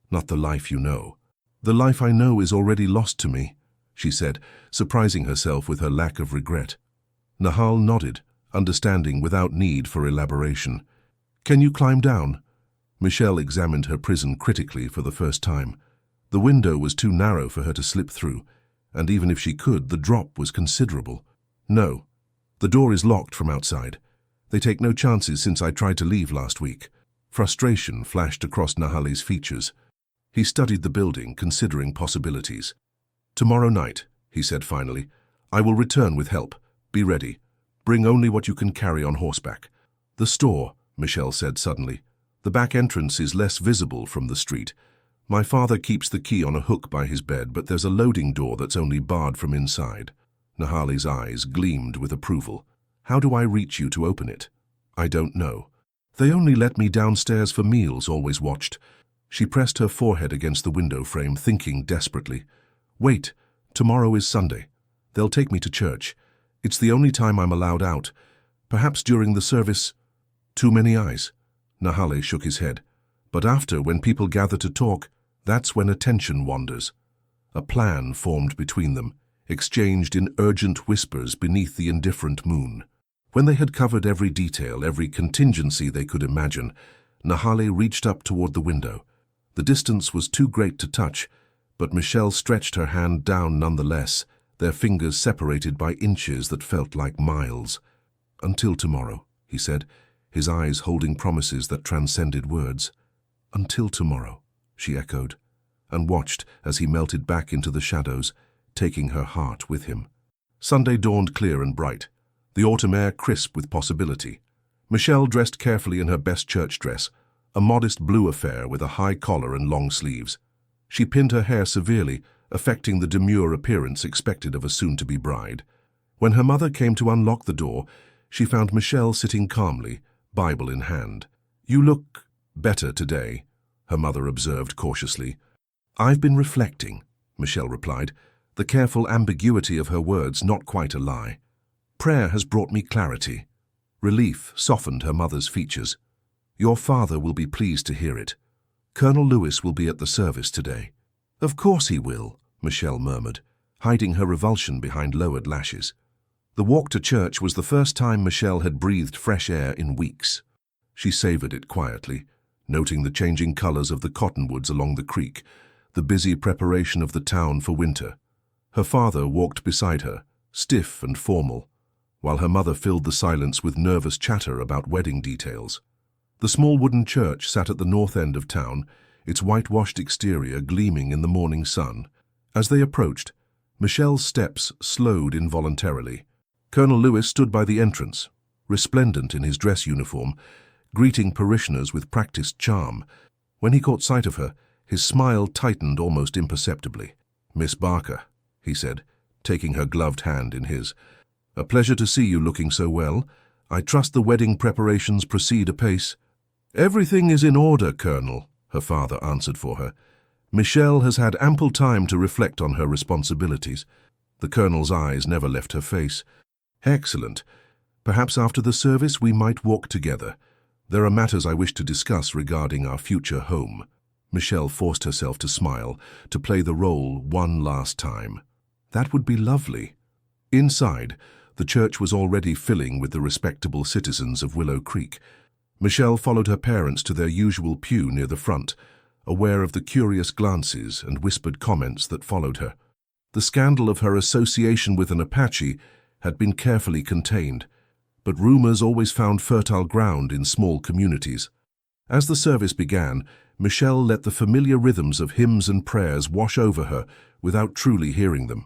Not the life you know." "The life I know is already lost to me," she said, surprising herself with her lack of regret. Nahal nodded, understanding without need for elaboration. "Can you climb down?" Michelle examined her prison critically for the first time. The window was too narrow for her to slip through, and even if she could, the drop was considerable. "No. The door is locked from outside. They take no chances since I tried to leave last week." Frustration flashed across Nahali's features. He studied the building, considering possibilities. "Tomorrow night," he said finally, "I will return with help. Be ready. Bring only what you can carry on horseback." "The store," Michelle said suddenly. "The back entrance is less visible from the street. My father keeps the key on a hook by his bed, but there's a loading door that's only barred from inside." Nahali's eyes gleamed with approval. "How do I reach you to open it?" "I don't know. They only let me downstairs for meals, always watched." She pressed her forehead against the window frame, thinking desperately. "Wait, tomorrow is Sunday. They'll take me to church. It's the only time I'm allowed out. Perhaps during the service." "Too many eyes." Nahali shook his head. "But after, when people gather to talk, that's when attention wanders." A plan formed between them, exchanged in urgent whispers beneath the indifferent moon. When they had covered every detail, every contingency they could imagine, Nahali reached up toward the window. The distance was too great to touch, but Michelle stretched her hand down nonetheless, their fingers separated by inches that felt like miles. "Until tomorrow," he said, his eyes holding promises that transcended words. "Until tomorrow," she echoed, and watched as he melted back into the shadows, taking her heart with him. Sunday dawned clear and bright, the autumn air crisp with possibility. Michelle dressed carefully in her best church dress, a modest blue affair with a high collar and long sleeves. She pinned her hair severely, affecting the demure appearance expected of a soon-to-be bride. When her mother came to unlock the door, she found Michelle sitting calmly, Bible in hand. "You look better today," her mother observed cautiously. "I've been reflecting," Michelle replied, the careful ambiguity of her words not quite a lie. "Prayer has brought me clarity." Relief softened her mother's features. "Your father will be pleased to hear it. Colonel Lewis will be at the service today." "Of course he will," Michelle murmured, hiding her revulsion behind lowered lashes. The walk to church was the first time Michelle had breathed fresh air in weeks. She savored it quietly, noting the changing colors of the cottonwoods along the creek, the busy preparation of the town for winter. Her father walked beside her, stiff and formal, while her mother filled the silence with nervous chatter about wedding details. The small wooden church sat at the north end of town, its whitewashed exterior gleaming in the morning sun. As they approached, Michelle's steps slowed involuntarily. Colonel Lewis stood by the entrance, resplendent in his dress uniform, greeting parishioners with practiced charm. When he caught sight of her, his smile tightened almost imperceptibly. "Miss Barker," he said, taking her gloved hand in his. "A pleasure to see you looking so well. I trust the wedding preparations proceed apace." "Everything is in order, Colonel," her father answered for her. "Michelle has had ample time to reflect on her responsibilities." The Colonel's eyes never left her face. "Excellent. Perhaps after the service we might walk together. There are matters I wish to discuss regarding our future home." Michelle forced herself to smile, to play the role one last time. "That would be lovely." Inside, the church was already filling with the respectable citizens of Willow Creek. Michelle followed her parents to their usual pew near the front, aware of the curious glances and whispered comments that followed her. The scandal of her association with an Apache had been carefully contained, but rumors always found fertile ground in small communities. As the service began, Michelle let the familiar rhythms of hymns and prayers wash over her without truly hearing them.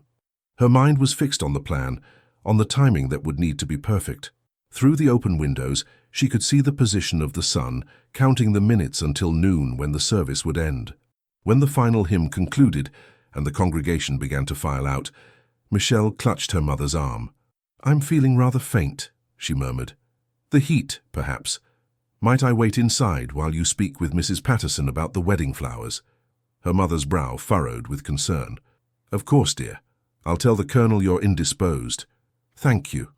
Her mind was fixed on the plan, on the timing that would need to be perfect. Through the open windows, she could see the position of the sun, counting the minutes until noon when the service would end. When the final hymn concluded and the congregation began to file out, Michelle clutched her mother's arm. "I'm feeling rather faint," she murmured. "The heat, perhaps. Might I wait inside while you speak with Mrs. Patterson about the wedding flowers?" Her mother's brow furrowed with concern. "Of course, dear. I'll tell the colonel you're indisposed." "Thank you."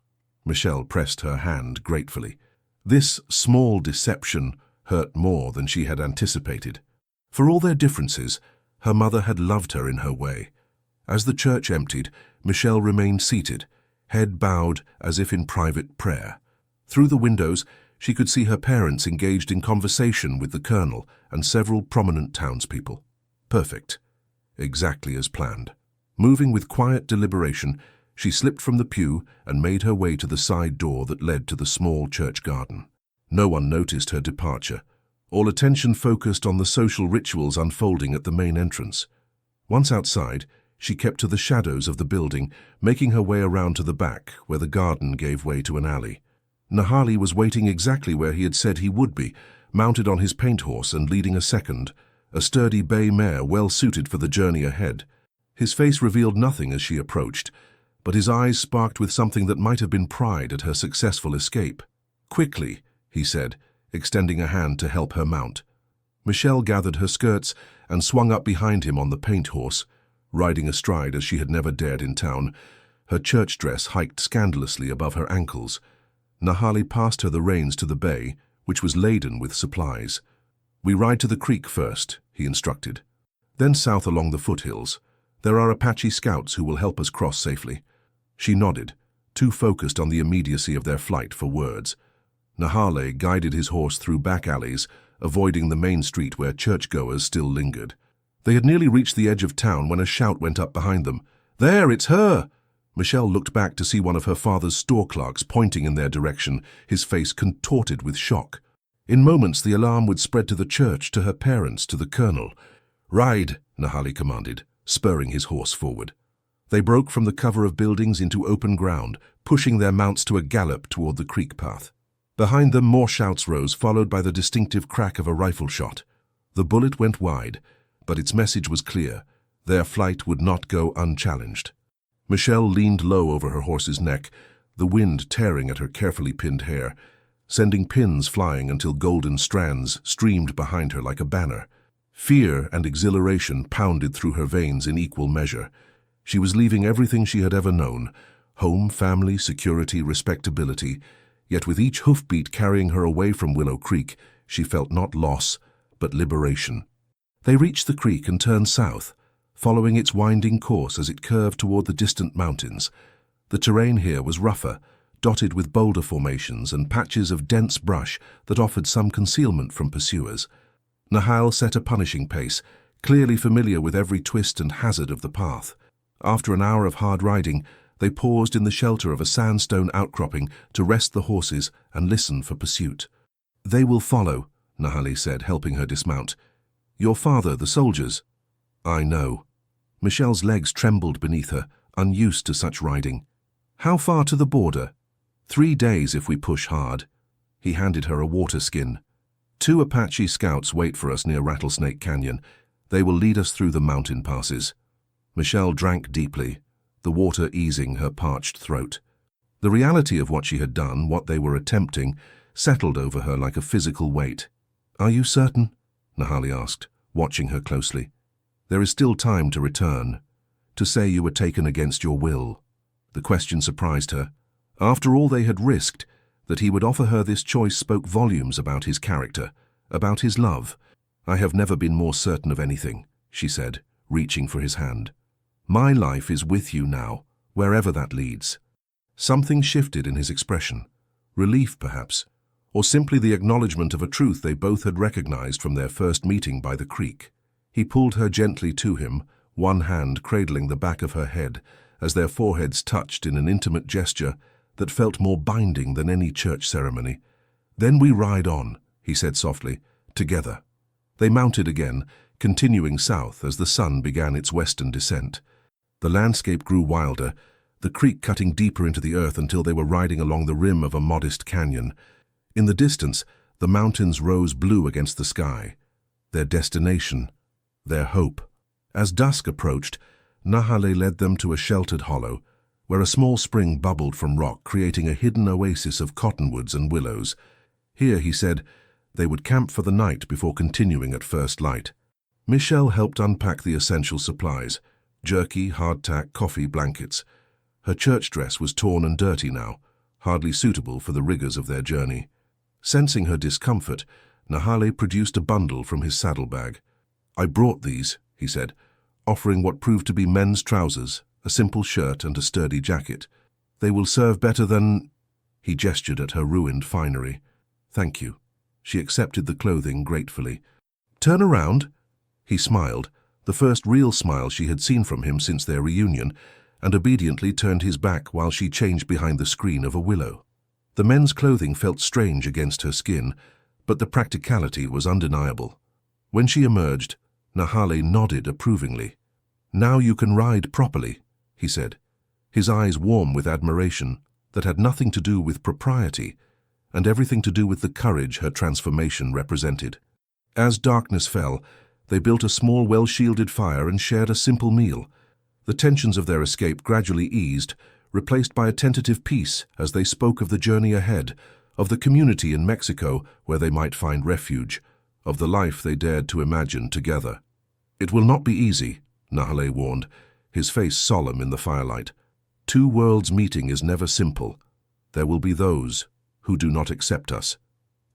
Michelle pressed her hand gratefully. This small deception hurt more than she had anticipated. For all their differences, her mother had loved her in her way. As the church emptied, Michelle remained seated, head bowed as if in private prayer. Through the windows, she could see her parents engaged in conversation with the colonel and several prominent townspeople. Perfect. Exactly as planned. Moving with quiet deliberation, she slipped from the pew and made her way to the side door that led to the small church garden. No one noticed her departure. All attention focused on the social rituals unfolding at the main entrance. Once outside, she kept to the shadows of the building, making her way around to the back, where the garden gave way to an alley. Nahali was waiting exactly where he had said he would be, mounted on his paint horse and leading a second, a sturdy bay mare well suited for the journey ahead. His face revealed nothing as she approached, but his eyes sparked with something that might have been pride at her successful escape. "Quickly," he said, extending a hand to help her mount. Michelle gathered her skirts and swung up behind him on the paint horse, riding astride as she had never dared in town, her church dress hiked scandalously above her ankles. Nahali passed her the reins to the bay, which was laden with supplies. "We ride to the creek first," he instructed. "Then south along the foothills. There are Apache scouts who will help us cross safely." She nodded, too focused on the immediacy of their flight for words. Nahale guided his horse through back alleys, avoiding the main street where churchgoers still lingered. They had nearly reached the edge of town when a shout went up behind them. "There, it's her!" Michelle looked back to see one of her father's store clerks pointing in their direction, his face contorted with shock. In moments, the alarm would spread to the church, to her parents, to the colonel. "Ride," Nahali commanded, spurring his horse forward. They broke from the cover of buildings into open ground, pushing their mounts to a gallop toward the creek path. Behind them, more shouts rose, followed by the distinctive crack of a rifle shot. The bullet went wide, but its message was clear. Their flight would not go unchallenged. Michelle leaned low over her horse's neck, the wind tearing at her carefully pinned hair, sending pins flying until golden strands streamed behind her like a banner. Fear and exhilaration pounded through her veins in equal measure. She was leaving everything she had ever known, home, family, security, respectability, yet with each hoofbeat carrying her away from Willow Creek, she felt not loss, but liberation. They reached the creek and turned south, following its winding course as it curved toward the distant mountains. The terrain here was rougher, dotted with boulder formations and patches of dense brush that offered some concealment from pursuers. Nahal set a punishing pace, clearly familiar with every twist and hazard of the path. After an hour of hard riding, they paused in the shelter of a sandstone outcropping to rest the horses and listen for pursuit. "They will follow," Nahali said, helping her dismount. "Your father, the soldiers." "I know." Michelle's legs trembled beneath her, unused to such riding. "How far to the border?" 3 days if we push hard." He handed her a water skin. "2 Apache scouts wait for us near Rattlesnake Canyon. They will lead us through the mountain passes." Michelle drank deeply, the water easing her parched throat. The reality of what she had done, what they were attempting, settled over her like a physical weight. "Are you certain?" Nahali asked, watching her closely. "There is still time to return, to say you were taken against your will." The question surprised her. After all they had risked, that he would offer her this choice spoke volumes about his character, about his love. "I have never been more certain of anything," she said, reaching for his hand. "My life is with you now, wherever that leads." Something shifted in his expression. Relief, perhaps, or simply the acknowledgement of a truth they both had recognized from their first meeting by the creek. He pulled her gently to him, one hand cradling the back of her head, as their foreheads touched in an intimate gesture that felt more binding than any church ceremony. "Then we ride on," he said softly, "together." They mounted again, continuing south as the sun began its western descent. The landscape grew wilder, the creek cutting deeper into the earth until they were riding along the rim of a modest canyon. In the distance, the mountains rose blue against the sky, their destination, their hope. As dusk approached, Nahale led them to a sheltered hollow, where a small spring bubbled from rock, creating a hidden oasis of cottonwoods and willows. Here, he said, they would camp for the night before continuing at first light. Michelle helped unpack the essential supplies: jerky, hardtack, coffee, blankets. Her church dress was torn and dirty now, hardly suitable for the rigors of their journey. Sensing her discomfort, Nahale produced a bundle from his saddlebag. "I brought these," he said, offering what proved to be men's trousers, a simple shirt and a sturdy jacket. "They will serve better than—" He gestured at her ruined finery. "Thank you." She accepted the clothing gratefully. "Turn around." He smiled, the first real smile she had seen from him since their reunion, and obediently turned his back while she changed behind the screen of a willow. The men's clothing felt strange against her skin, but the practicality was undeniable. When she emerged, Nahale nodded approvingly. "Now you can ride properly," he said, his eyes warm with admiration that had nothing to do with propriety and everything to do with the courage her transformation represented. As darkness fell, they built a small, well-shielded fire and shared a simple meal. The tensions of their escape gradually eased, replaced by a tentative peace as they spoke of the journey ahead, of the community in Mexico where they might find refuge, of the life they dared to imagine together. "It will not be easy," Nahale warned, his face solemn in the firelight. "Two worlds meeting is never simple. There will be those who do not accept us."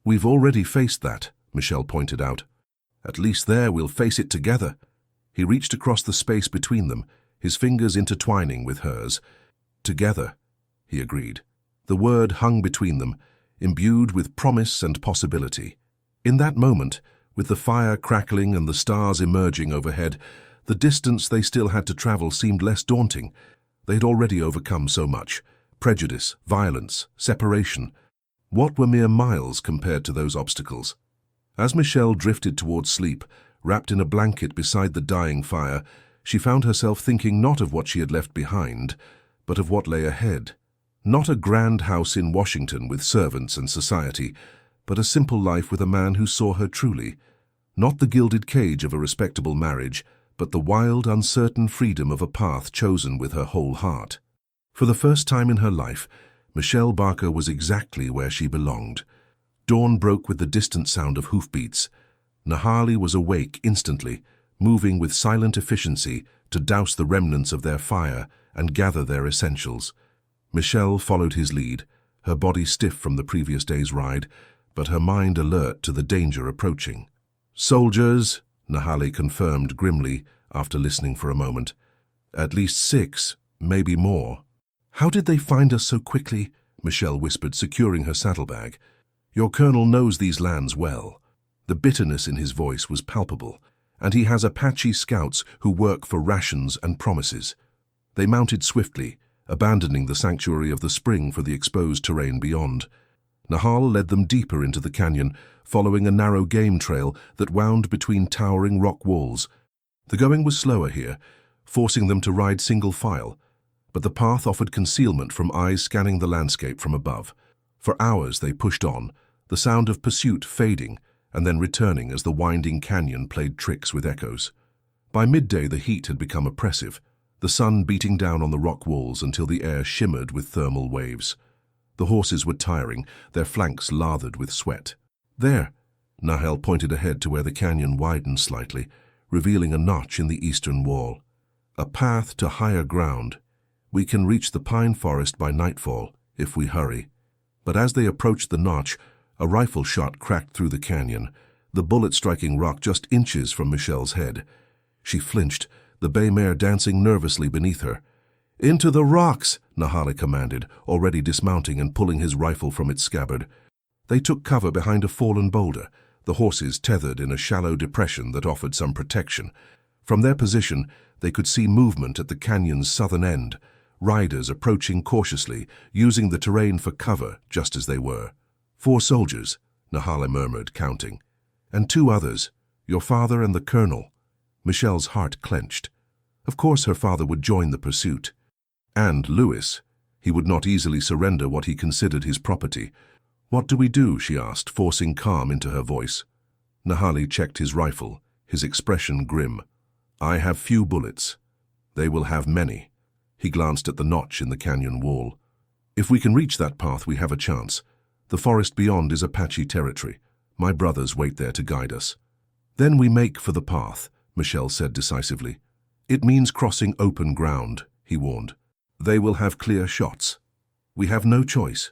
"We've already faced that," Michelle pointed out. "At least there we'll face it together." He reached across the space between them, his fingers intertwining with hers. "Together," he agreed. The word hung between them, imbued with promise and possibility. In that moment, with the fire crackling and the stars emerging overhead, the distance they still had to travel seemed less daunting. They had already overcome so much: prejudice, violence, separation. What were mere miles compared to those obstacles? As Michelle drifted towards sleep, wrapped in a blanket beside the dying fire, she found herself thinking not of what she had left behind, but of what lay ahead. Not a grand house in Washington with servants and society, but a simple life with a man who saw her truly. Not the gilded cage of a respectable marriage, but the wild, uncertain freedom of a path chosen with her whole heart. For the first time in her life, Michelle Barker was exactly where she belonged. Dawn broke with the distant sound of hoofbeats. Nahale was awake instantly, moving with silent efficiency to douse the remnants of their fire and gather their essentials. Michelle followed his lead, her body stiff from the previous day's ride, but her mind alert to the danger approaching. "Soldiers," Nahale confirmed grimly after listening for a moment. "At least 6, maybe more." "How did they find us so quickly?" Michelle whispered, securing her saddlebag. "Your colonel knows these lands well." The bitterness in his voice was palpable, "and he has Apache scouts who work for rations and promises." They mounted swiftly, abandoning the sanctuary of the spring for the exposed terrain beyond. Nahale led them deeper into the canyon, following a narrow game trail that wound between towering rock walls. The going was slower here, forcing them to ride single file, but the path offered concealment from eyes scanning the landscape from above. For hours they pushed on, the sound of pursuit fading and then returning as the winding canyon played tricks with echoes. By midday the heat had become oppressive, the sun beating down on the rock walls until the air shimmered with thermal waves. The horses were tiring, their flanks lathered with sweat. "There," Nahale pointed ahead to where the canyon widened slightly, revealing a notch in the eastern wall. "A path to higher ground. We can reach the pine forest by nightfall, if we hurry." But as they approached the notch, a rifle shot cracked through the canyon, the bullet striking rock just inches from Michelle's head. She flinched, the bay mare dancing nervously beneath her. "Into the rocks!" Nahale commanded, already dismounting and pulling his rifle from its scabbard. They took cover behind a fallen boulder, the horses tethered in a shallow depression that offered some protection. From their position, they could see movement at the canyon's southern end, riders approaching cautiously, using the terrain for cover just as they were. 4 soldiers, Nahale murmured, counting. "And 2 others. Your father and the colonel. Michelle's heart clenched. Of course her father would join the pursuit. And Louis. He would not easily surrender what he considered his property. What do we do? She asked, forcing calm into her voice. Nahali checked his rifle, his expression grim. I have few bullets. They will have many. He glanced at the notch in the canyon wall. If we can reach that path, we have a chance. The forest beyond is Apache territory. My brothers wait there to guide us. Then we make for the path, Michelle said decisively. It means crossing open ground, he warned. They will have clear shots. We have no choice.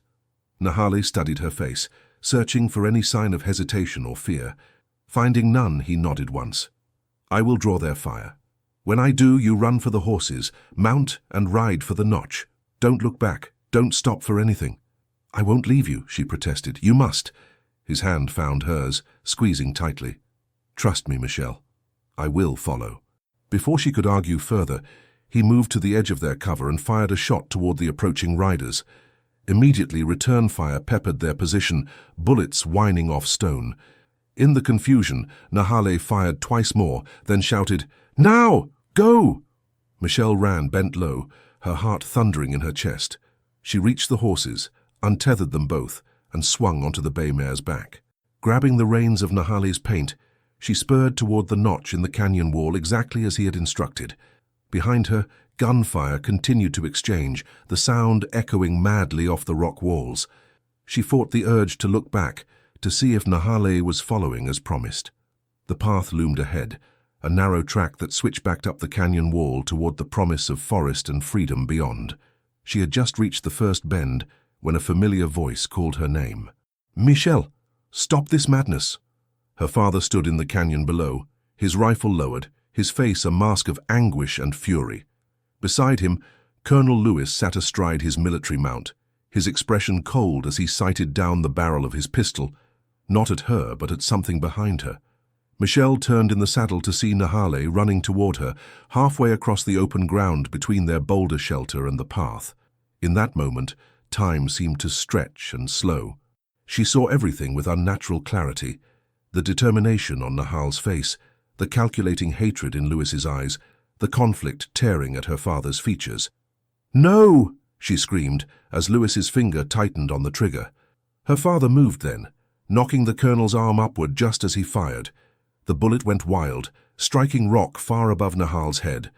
Nahali studied her face, searching for any sign of hesitation or fear. Finding none, he nodded once. I will draw their fire. When I do, you run for the horses, mount and ride for the notch. Don't look back. Don't stop for anything. I won't leave you, she protested. You must. His hand found hers, squeezing tightly. Trust me, Michelle. I will follow. Before she could argue further, he moved to the edge of their cover and fired a shot toward the approaching riders. Immediately, return fire peppered their position, bullets whining off stone. In the confusion, Nahali fired twice more, then shouted, Now! Go! Michelle ran, bent low, her heart thundering in her chest. She reached the horses, untethered them both, and swung onto the bay mare's back. Grabbing the reins of Nahali's paint, she spurred toward the notch in the canyon wall exactly as he had instructed. Behind her, gunfire continued to exchange, the sound echoing madly off the rock walls. She fought the urge to look back, to see if Nahali was following as promised. The path loomed ahead, a narrow track that switched back up the canyon wall toward the promise of forest and freedom beyond. She had just reached the first bend when a familiar voice called her name. Michelle, stop this madness. Her father stood in the canyon below, his rifle lowered, his face a mask of anguish and fury. Beside him, Colonel Louis sat astride his military mount, his expression cold as he sighted down the barrel of his pistol, not at her but at something behind her. Michelle turned in the saddle to see Nahali running toward her, halfway across the open ground between their boulder shelter and the path. In that moment, time seemed to stretch and slow. She saw everything with unnatural clarity, the determination on Nahal's face, the calculating hatred in Louis's eyes, the conflict tearing at her father's features. No! She screamed as Louis's finger tightened on the trigger. Her father moved then, knocking the colonel's arm upward just as he fired. The bullet went wild, striking rock far above Nahal's head.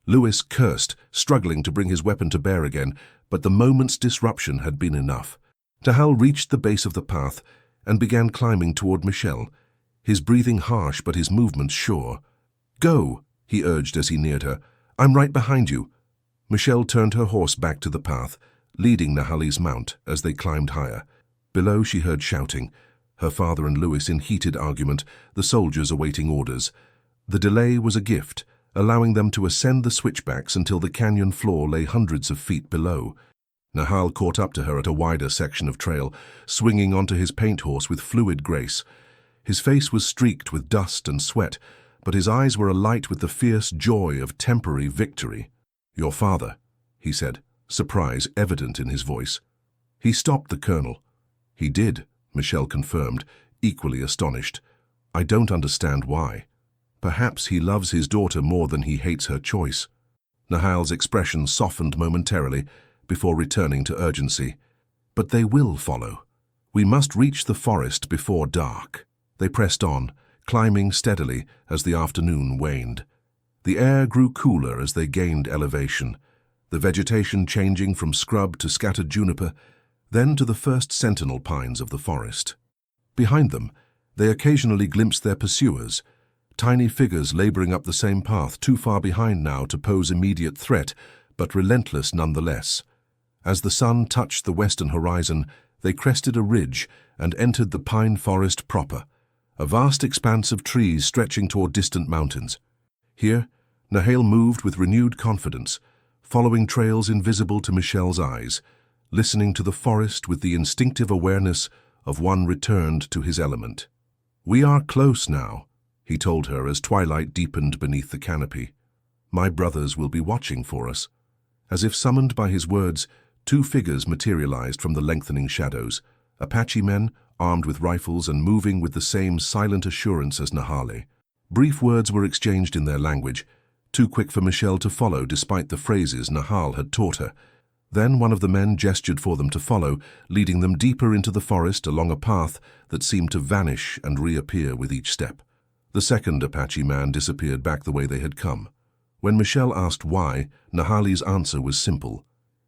Louis cursed, struggling to bring his weapon to bear again, but the moment's disruption had been enough. Nahal reached the base of the path and began climbing toward Michelle, his breathing harsh but his movements sure. Go, he urged as he neared her. I'm right behind you. Michelle turned her horse back to the path, leading Nahali's mount as they climbed higher. Below she heard shouting, her father and Louis in heated argument, the soldiers awaiting orders. The delay was a gift, allowing them to ascend the switchbacks until the canyon floor lay hundreds of feet below. Nahal caught up to her at a wider section of trail, swinging onto his paint horse with fluid grace. His face was streaked with dust and sweat, but his eyes were alight with the fierce joy of temporary victory. Your father, he said, surprise evident in his voice. He stopped the colonel. He did, Michelle confirmed, equally astonished. I don't understand why. Perhaps he loves his daughter more than he hates her choice. Nahal's expression softened momentarily before returning to urgency. But they will follow. We must reach the forest before dark. They pressed on, climbing steadily as the afternoon waned. The air grew cooler as they gained elevation, the vegetation changing from scrub to scattered juniper, then to the first sentinel pines of the forest. Behind them, they occasionally glimpsed their pursuers, tiny figures laboring up the same path, too far behind now to pose immediate threat, but relentless nonetheless. As the sun touched the western horizon, they crested a ridge and entered the pine forest proper, a vast expanse of trees stretching toward distant mountains. Here, Nahal moved with renewed confidence, following trails invisible to Michelle's eyes, listening to the forest with the instinctive awareness of one returned to his element. We are close now, he told her as twilight deepened beneath the canopy. My brothers will be watching for us. As if summoned by his words, two figures materialized from the lengthening shadows, Apache men, armed with rifles and moving with the same silent assurance as Nahali. Brief words were exchanged in their language, too quick for Michelle to follow despite the phrases Nahal had taught her. Then one of the men gestured for them to follow, leading them deeper into the forest along a path that seemed to vanish and reappear with each step. The second Apache man disappeared back the way they had come. When Michelle asked why, Nahali's answer was simple.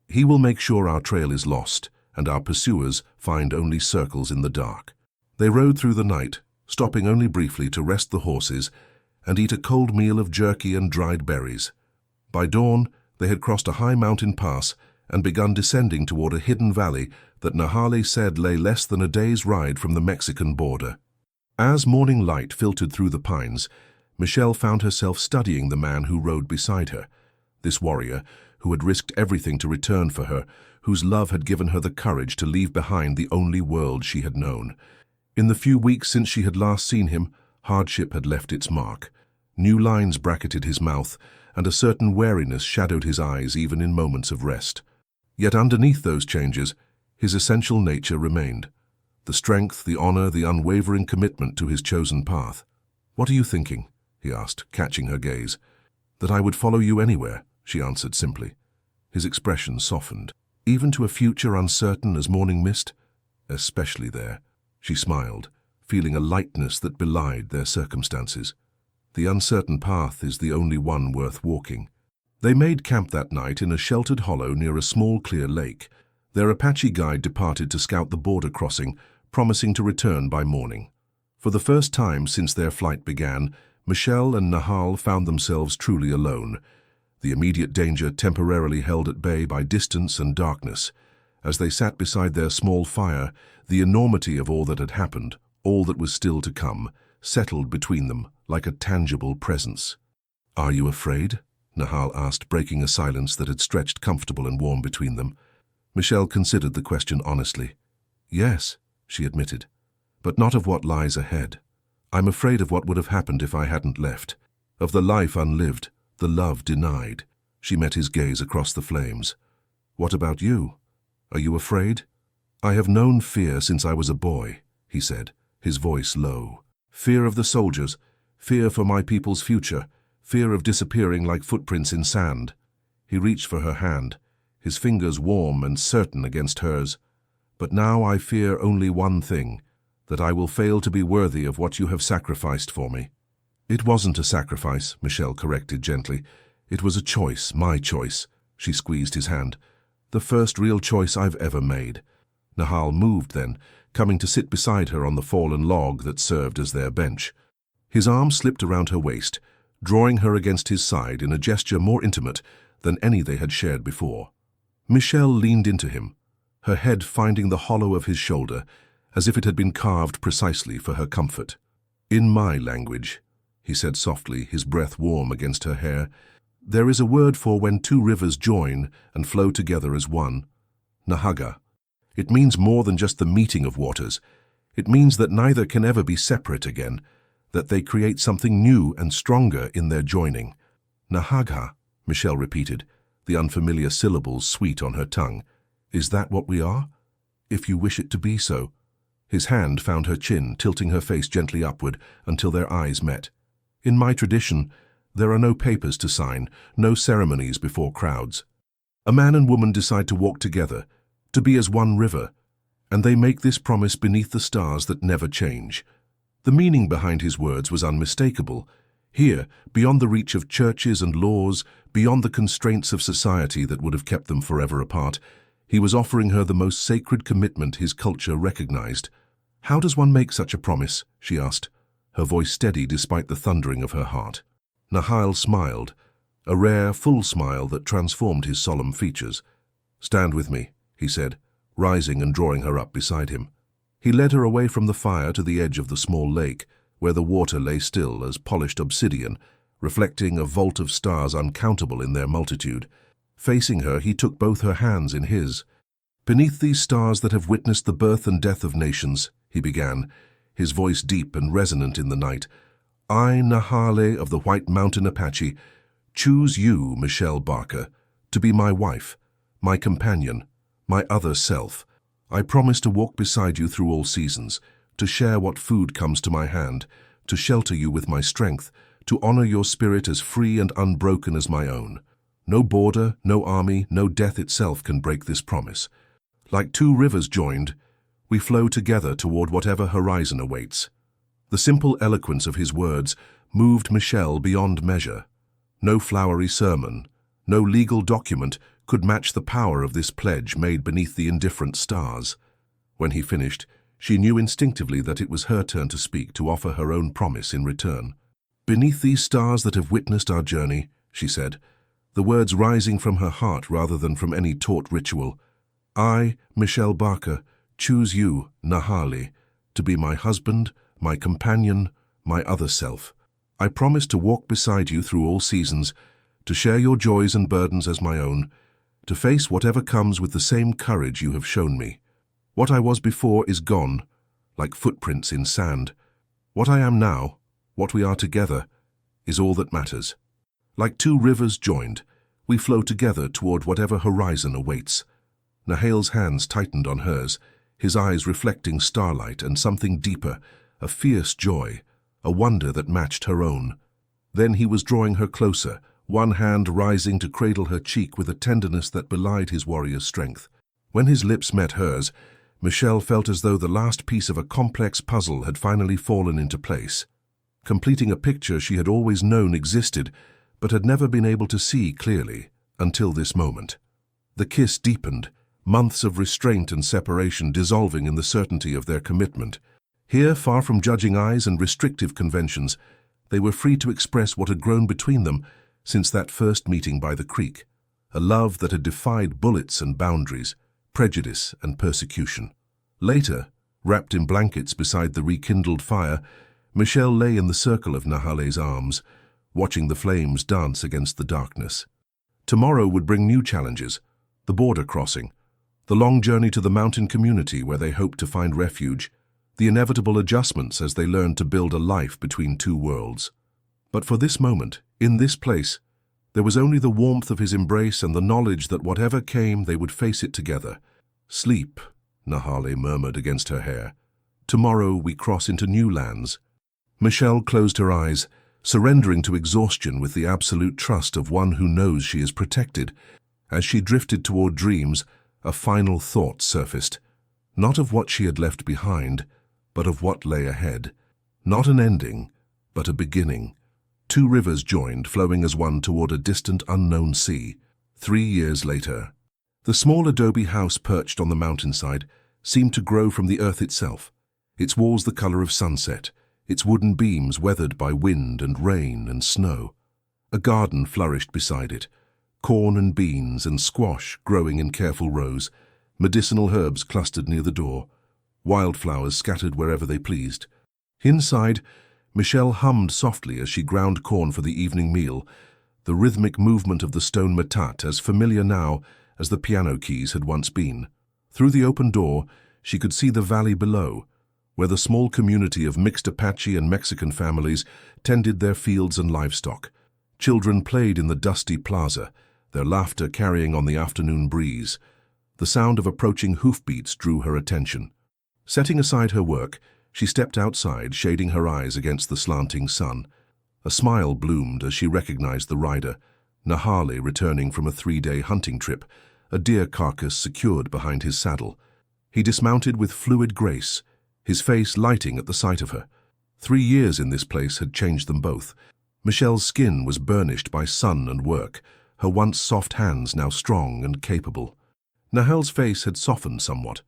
He will make sure our trail is lost, and our pursuers find only circles in the dark. They rode through the night, stopping only briefly to rest the horses and eat a cold meal of jerky and dried berries. By dawn, they had crossed a high mountain pass and begun descending toward a hidden valley that Nahali said lay less than a day's ride from the Mexican border. As morning light filtered through the pines, Michelle found herself studying the man who rode beside her, this warrior who had risked everything to return for her, whose love had given her the courage to leave behind the only world she had known. In the few weeks since she had last seen him, hardship had left its mark. New lines bracketed his mouth, and a certain wariness shadowed his eyes even in moments of rest. Yet underneath those changes, his essential nature remained. The strength, the honor, the unwavering commitment to his chosen path. "What are you thinking?" he asked, catching her gaze. "That I would follow you anywhere," she answered simply. His expression softened. "Even to a future uncertain as morning mist?" "Especially there." She smiled, feeling a lightness that belied their circumstances. "The uncertain path is the only one worth walking." They made camp that night in a sheltered hollow near a small clear lake. Their Apache guide departed to scout the border crossing, promising to return by morning. For the first time since their flight began, Michelle and Nahal found themselves truly alone, the immediate danger temporarily held at bay by distance and darkness. As they sat beside their small fire, the enormity of all that had happened, all that was still to come, settled between them like a tangible presence. "Are you afraid?" Nahal asked, breaking a silence that had stretched comfortable and warm between them. Michelle considered the question honestly. "Yes," she admitted, "but not of what lies ahead. I'm afraid of what would have happened if I hadn't left, of the life unlived, the love denied." She met his gaze across the flames. "What about you? Are you afraid?" "I have known fear since I was a boy," he said, his voice low. "Fear of the soldiers, fear for my people's future, fear of disappearing like footprints in sand." He reached for her hand, his fingers warm and certain against hers. "But now I fear only one thing, that I will fail to be worthy of what you have sacrificed for me." "It wasn't a sacrifice," Michelle corrected gently. "It was a choice, my choice." She squeezed his hand. "The first real choice I've ever made." Nahal moved then, coming to sit beside her on the fallen log that served as their bench. His arm slipped around her waist, drawing her against his side in a gesture more intimate than any they had shared before. Michelle leaned into him, her head finding the hollow of his shoulder, as if it had been carved precisely for her comfort. "In my language," he said softly, his breath warm against her hair, "there is a word for when two rivers join and flow together as one. Nahaga. It means more than just the meeting of waters. It means that neither can ever be separate again, that they create something new and stronger in their joining." "Nahaga," Michelle repeated, the unfamiliar syllables sweet on her tongue. "Is that what we are? If you wish it to be so." His hand found her chin, tilting her face gently upward until their eyes met. "In my tradition, there are no papers to sign, no ceremonies before crowds. A man and woman decide to walk together, to be as one river, and they make this promise beneath the stars that never change." The meaning behind his words was unmistakable. Here, beyond the reach of churches and laws, beyond the constraints of society that would have kept them forever apart, he was offering her the most sacred commitment his culture recognized. "How does one make such a promise?" she asked, her voice steady despite the thundering of her heart. Nahal smiled, a rare, full smile that transformed his solemn features. "Stand with me," he said, rising and drawing her up beside him. He led her away from the fire to the edge of the small lake, where the water lay still as polished obsidian, reflecting a vault of stars uncountable in their multitude. Facing her, he took both her hands in his. "Beneath these stars that have witnessed the birth and death of nations," he began, his voice deep and resonant in the night, "I, Nahale of the White Mountain Apache, choose you, Michelle Barker, to be my wife, my companion, my other self. I promise to walk beside you through all seasons, to share what food comes to my hand, to shelter you with my strength, to honor your spirit as free and unbroken as my own. No border, no army, no death itself can break this promise. Like two rivers joined, we flow together toward whatever horizon awaits. The simple eloquence of his words moved Michel beyond measure. No flowery sermon, no legal document could match the power of this pledge made beneath the indifferent stars. When he finished, she knew instinctively that it was her turn to speak, to offer her own promise in return. "Beneath these stars that have witnessed our journey," she said, the words rising from her heart rather than from any taught ritual, "I, Michel Barker, choose you, Nahali, to be my husband, my companion, my other self. I promise to walk beside you through all seasons, to share your joys and burdens as my own, to face whatever comes with the same courage you have shown me. What I was before is gone, like footprints in sand. What I am now, what we are together, is all that matters. Like two rivers joined, we flow together toward whatever horizon awaits." Nahal's hands tightened on hers, his eyes reflecting starlight and something deeper, a fierce joy, a wonder that matched her own. Then he was drawing her closer, one hand rising to cradle her cheek with a tenderness that belied his warrior's strength. When his lips met hers, Michel felt as though the last piece of a complex puzzle had finally fallen into place, completing a picture she had always known existed, but had never been able to see clearly until this moment. The kiss deepened, months of restraint and separation dissolving in the certainty of their commitment. Here, far from judging eyes and restrictive conventions, they were free to express what had grown between them since that first meeting by the creek, a love that had defied bullets and boundaries, prejudice and persecution. Later, wrapped in blankets beside the rekindled fire, Michel lay in the circle of Nahale's arms, watching the flames dance against the darkness. Tomorrow would bring new challenges: the border crossing, the long journey to the mountain community where they hoped to find refuge, the inevitable adjustments as they learned to build a life between two worlds. But for this moment, in this place, there was only the warmth of his embrace and the knowledge that whatever came, they would face it together. "Sleep," Nahale murmured against her hair. "Tomorrow we cross into new lands." Michel closed her eyes, surrendering to exhaustion with the absolute trust of one who knows she is protected. As she drifted toward dreams, a final thought surfaced, not of what she had left behind, but of what lay ahead. Not an ending, but a beginning. Two rivers joined, flowing as one toward a distant, unknown sea. 3 years later, the small adobe house perched on the mountainside seemed to grow from the earth itself, its walls the color of sunset, its wooden beams weathered by wind and rain and snow. A garden flourished beside it, corn and beans and squash growing in careful rows, medicinal herbs clustered near the door, wildflowers scattered wherever they pleased. Inside, Michel hummed softly as she ground corn for the evening meal, the rhythmic movement of the stone matat as familiar now as the piano keys had once been. Through the open door, she could see the valley below, where the small community of mixed Apache and Mexican families tended their fields and livestock. Children played in the dusty plaza, their laughter carrying on the afternoon breeze. The sound of approaching hoofbeats drew her attention. Setting aside her work, she stepped outside, shading her eyes against the slanting sun. A smile bloomed as she recognized the rider, Nahale returning from a 3-day hunting trip, a deer carcass secured behind his saddle. He dismounted with fluid grace, his face lighting at the sight of her. 3 years in this place had changed them both. Michel's skin was burnished by sun and work, her once soft hands now strong and capable. Nahal's face had softened somewhat,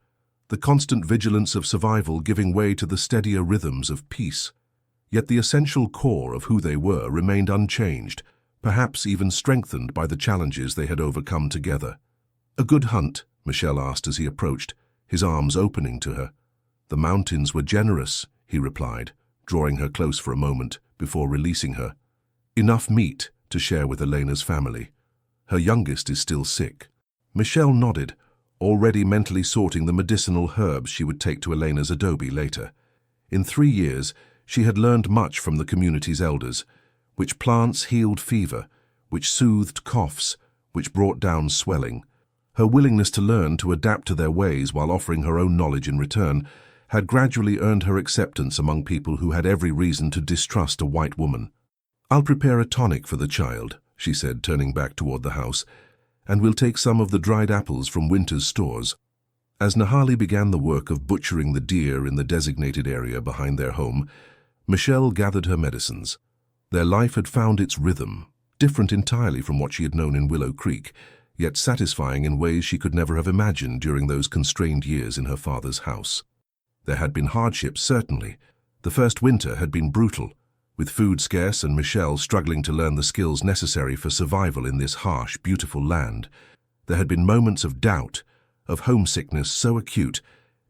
the constant vigilance of survival giving way to the steadier rhythms of peace. Yet the essential core of who they were remained unchanged, perhaps even strengthened by the challenges they had overcome together. "A good hunt?" Michel asked as he approached, his arms opening to her. "The mountains were generous," he replied, drawing her close for a moment before releasing her. "Enough meat to share with Elena's family. Her youngest is still sick." Michel nodded, already mentally sorting the medicinal herbs she would take to Elena's adobe later. In 3 years, she had learned much from the community's elders, which plants healed fever, which soothed coughs, which brought down swelling. Her willingness to learn, to adapt to their ways while offering her own knowledge in return, had gradually earned her acceptance among people who had every reason to distrust a white woman. "I'll prepare a tonic for the child," she said, turning back toward the house, "and we'll take some of the dried apples from Winter's stores." As Nahali began the work of butchering the deer in the designated area behind their home, Michelle gathered her medicines. Their life had found its rhythm, different entirely from what she had known in Willow Creek, yet satisfying in ways she could never have imagined during those constrained years in her father's house. There had been hardships, certainly. The first winter had been brutal, with food scarce and Michelle struggling to learn the skills necessary for survival in this harsh, beautiful land. There had been moments of doubt, of homesickness so acute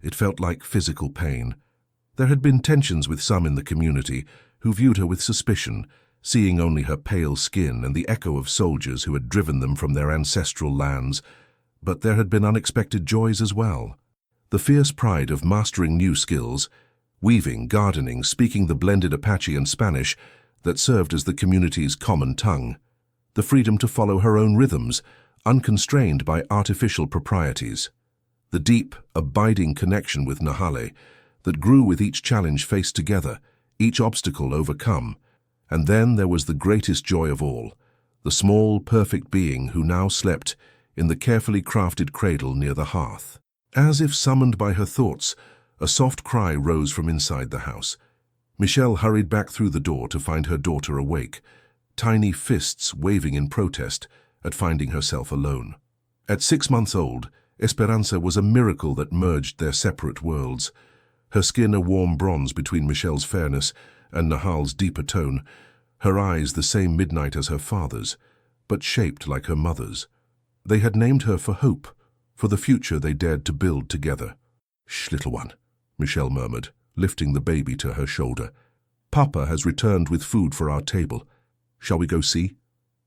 it felt like physical pain. There had been tensions with some in the community who viewed her with suspicion, seeing only her pale skin and the echo of soldiers who had driven them from their ancestral lands. But there had been unexpected joys as well. The fierce pride of mastering new skills, weaving, gardening, speaking the blended Apache and Spanish that served as the community's common tongue. The freedom to follow her own rhythms, unconstrained by artificial proprieties. The deep, abiding connection with Nahali that grew with each challenge faced together, each obstacle overcome. And then there was the greatest joy of all, the small, perfect being who now slept in the carefully crafted cradle near the hearth. As if summoned by her thoughts, a soft cry rose from inside the house. Michelle hurried back through the door to find her daughter awake, tiny fists waving in protest at finding herself alone. At 6 months old, Esperanza was a miracle that merged their separate worlds. Her skin a warm bronze between Michelle's fairness and Nahal's deeper tone, her eyes the same midnight as her father's, but shaped like her mother's. They had named her for hope, for the future they dared to build together. "Shh, little one," Michelle murmured, lifting the baby to her shoulder. "Papa has returned with food for our table. Shall we go see?"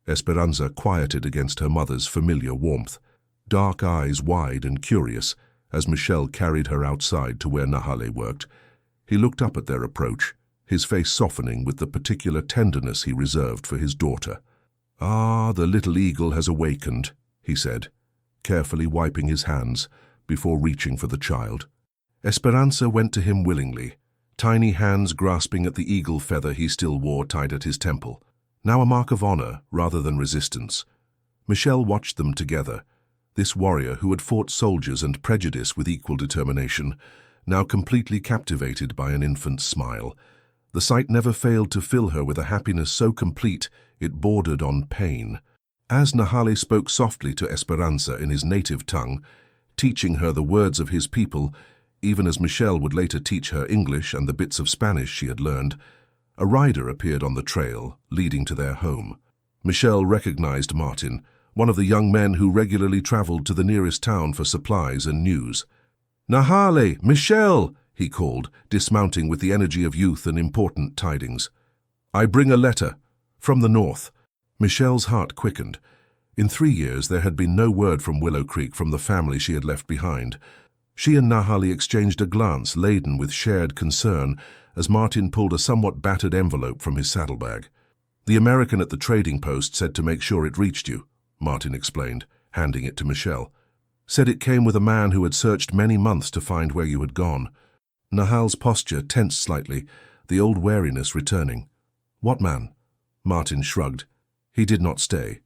Esperanza quieted against her mother's familiar warmth, dark eyes wide and curious, as Michelle carried her outside to where Nahali worked. He looked up at their approach, his face softening with the particular tenderness he reserved for his daughter. "Ah, the little eagle has awakened," he said, carefully wiping his hands before reaching for the child. Esperanza went to him willingly, tiny hands grasping at the eagle feather he still wore tied at his temple, now a mark of honor rather than resistance. Michelle watched them together, this warrior who had fought soldiers and prejudice with equal determination, now completely captivated by an infant's smile. The sight never failed to fill her with a happiness so complete it bordered on pain. As Nahali spoke softly to Esperanza in his native tongue, teaching her the words of his people, even as Michelle would later teach her English and the bits of Spanish she had learned, a rider appeared on the trail, leading to their home. Michelle recognized Martin, one of the young men who regularly traveled to the nearest town for supplies and news. "Nahali! Michelle!" he called, dismounting with the energy of youth and important tidings. "I bring a letter. From the north." Michelle's heart quickened. In 3 years there had been no word from Willow Creek from the family she had left behind. She and Nahali exchanged a glance laden with shared concern as Martin pulled a somewhat battered envelope from his saddlebag. "The American at the trading post said to make sure it reached you," Martin explained, handing it to Michelle. "Said it came with a man who had searched many months to find where you had gone." Nahal's posture tensed slightly, the old wariness returning. "What man?" Martin shrugged. "He did not stay.